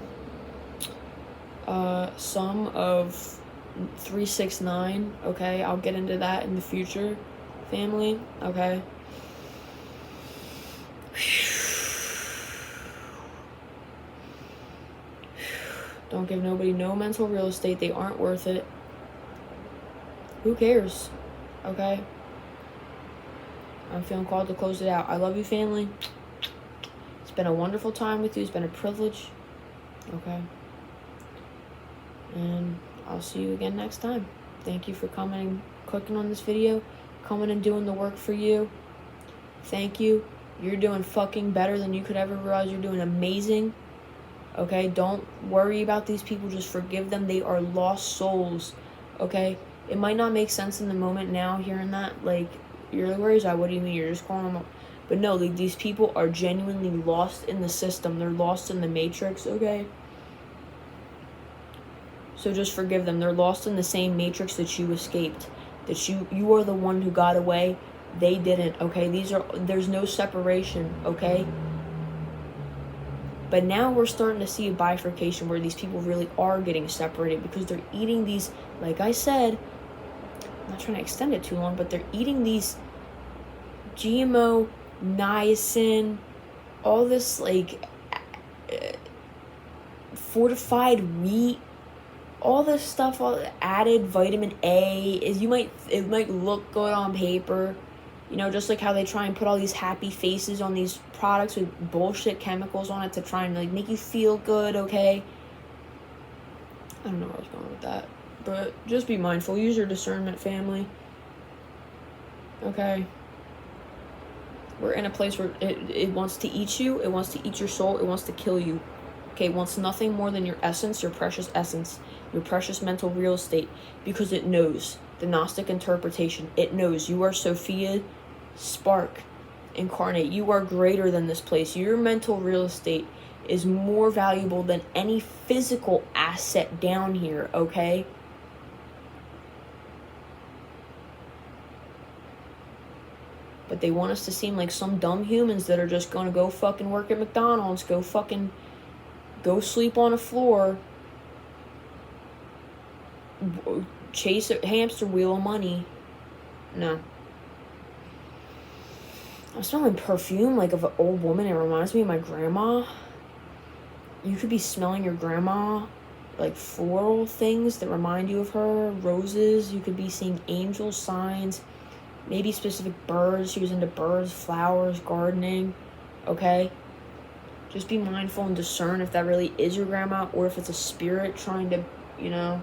sum of 369, okay? I'll get into that in the future, family, okay? Don't give nobody no mental real estate. They aren't worth it. Who cares? Okay? I'm feeling called to close it out. I love you, family. It's been a wonderful time with you. It's been a privilege. Okay? And I'll see you again next time. Thank you for coming and clicking on this video. Coming and doing the work for you. Thank you. You're doing fucking better than you could ever realize. You're doing amazing. Okay? Don't worry about these people. Just forgive them. They are lost souls. Okay? It might not make sense in the moment now, hearing that. Like, you're like, where is that? What do you mean? You're just calling them up. But no, like, these people are genuinely lost in the system. They're lost in the matrix, okay? So just forgive them. They're lost in the same matrix that you escaped. That you are the one who got away. They didn't, okay? There's no separation, okay? But now we're starting to see a bifurcation where these people really are getting separated because they're eating these, like I said, I'm not trying to extend it too long, but they're eating these GMO, niacin, all this, like, fortified wheat, all this stuff, all added vitamin A. It might look good on paper, you know, just like how they try and put all these happy faces on these products with bullshit chemicals on it to try and, like, make you feel good, okay? I don't know where I was going with that. But just be mindful. Use your discernment, family. Okay? We're in a place where it wants to eat you. It wants to eat your soul. It wants to kill you. Okay? It wants nothing more than your essence, your precious essence, your precious mental real estate. Because it knows. The Gnostic interpretation. It knows. You are Sophia Spark incarnate. You are greater than this place. Your mental real estate is more valuable than any physical asset down here, okay? But they want us to seem like some dumb humans that are just gonna go fucking work at McDonald's, go sleep on a floor, chase a hamster wheel of money. No. I'm smelling perfume like of an old woman. It reminds me of my grandma. You could be smelling your grandma, like floral things that remind you of her, roses. You could be seeing angel signs, maybe specific birds. She was into birds, flowers, gardening. Okay? Just be mindful and discern if that really is your grandma or if it's a spirit trying to, you know,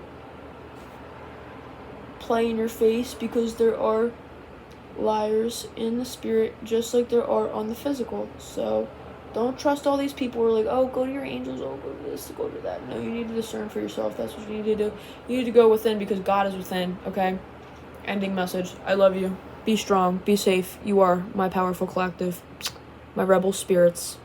play in your face, because there are liars in the spirit just like there are on the physical. So don't trust all these people who are like, oh, go to your angels, oh, go to this, go to that. No, you need to discern for yourself. That's what you need to do. You need to go within, because God is within. Okay? Ending message. I love you. Be strong. Be safe. You are my powerful collective. My rebel spirits.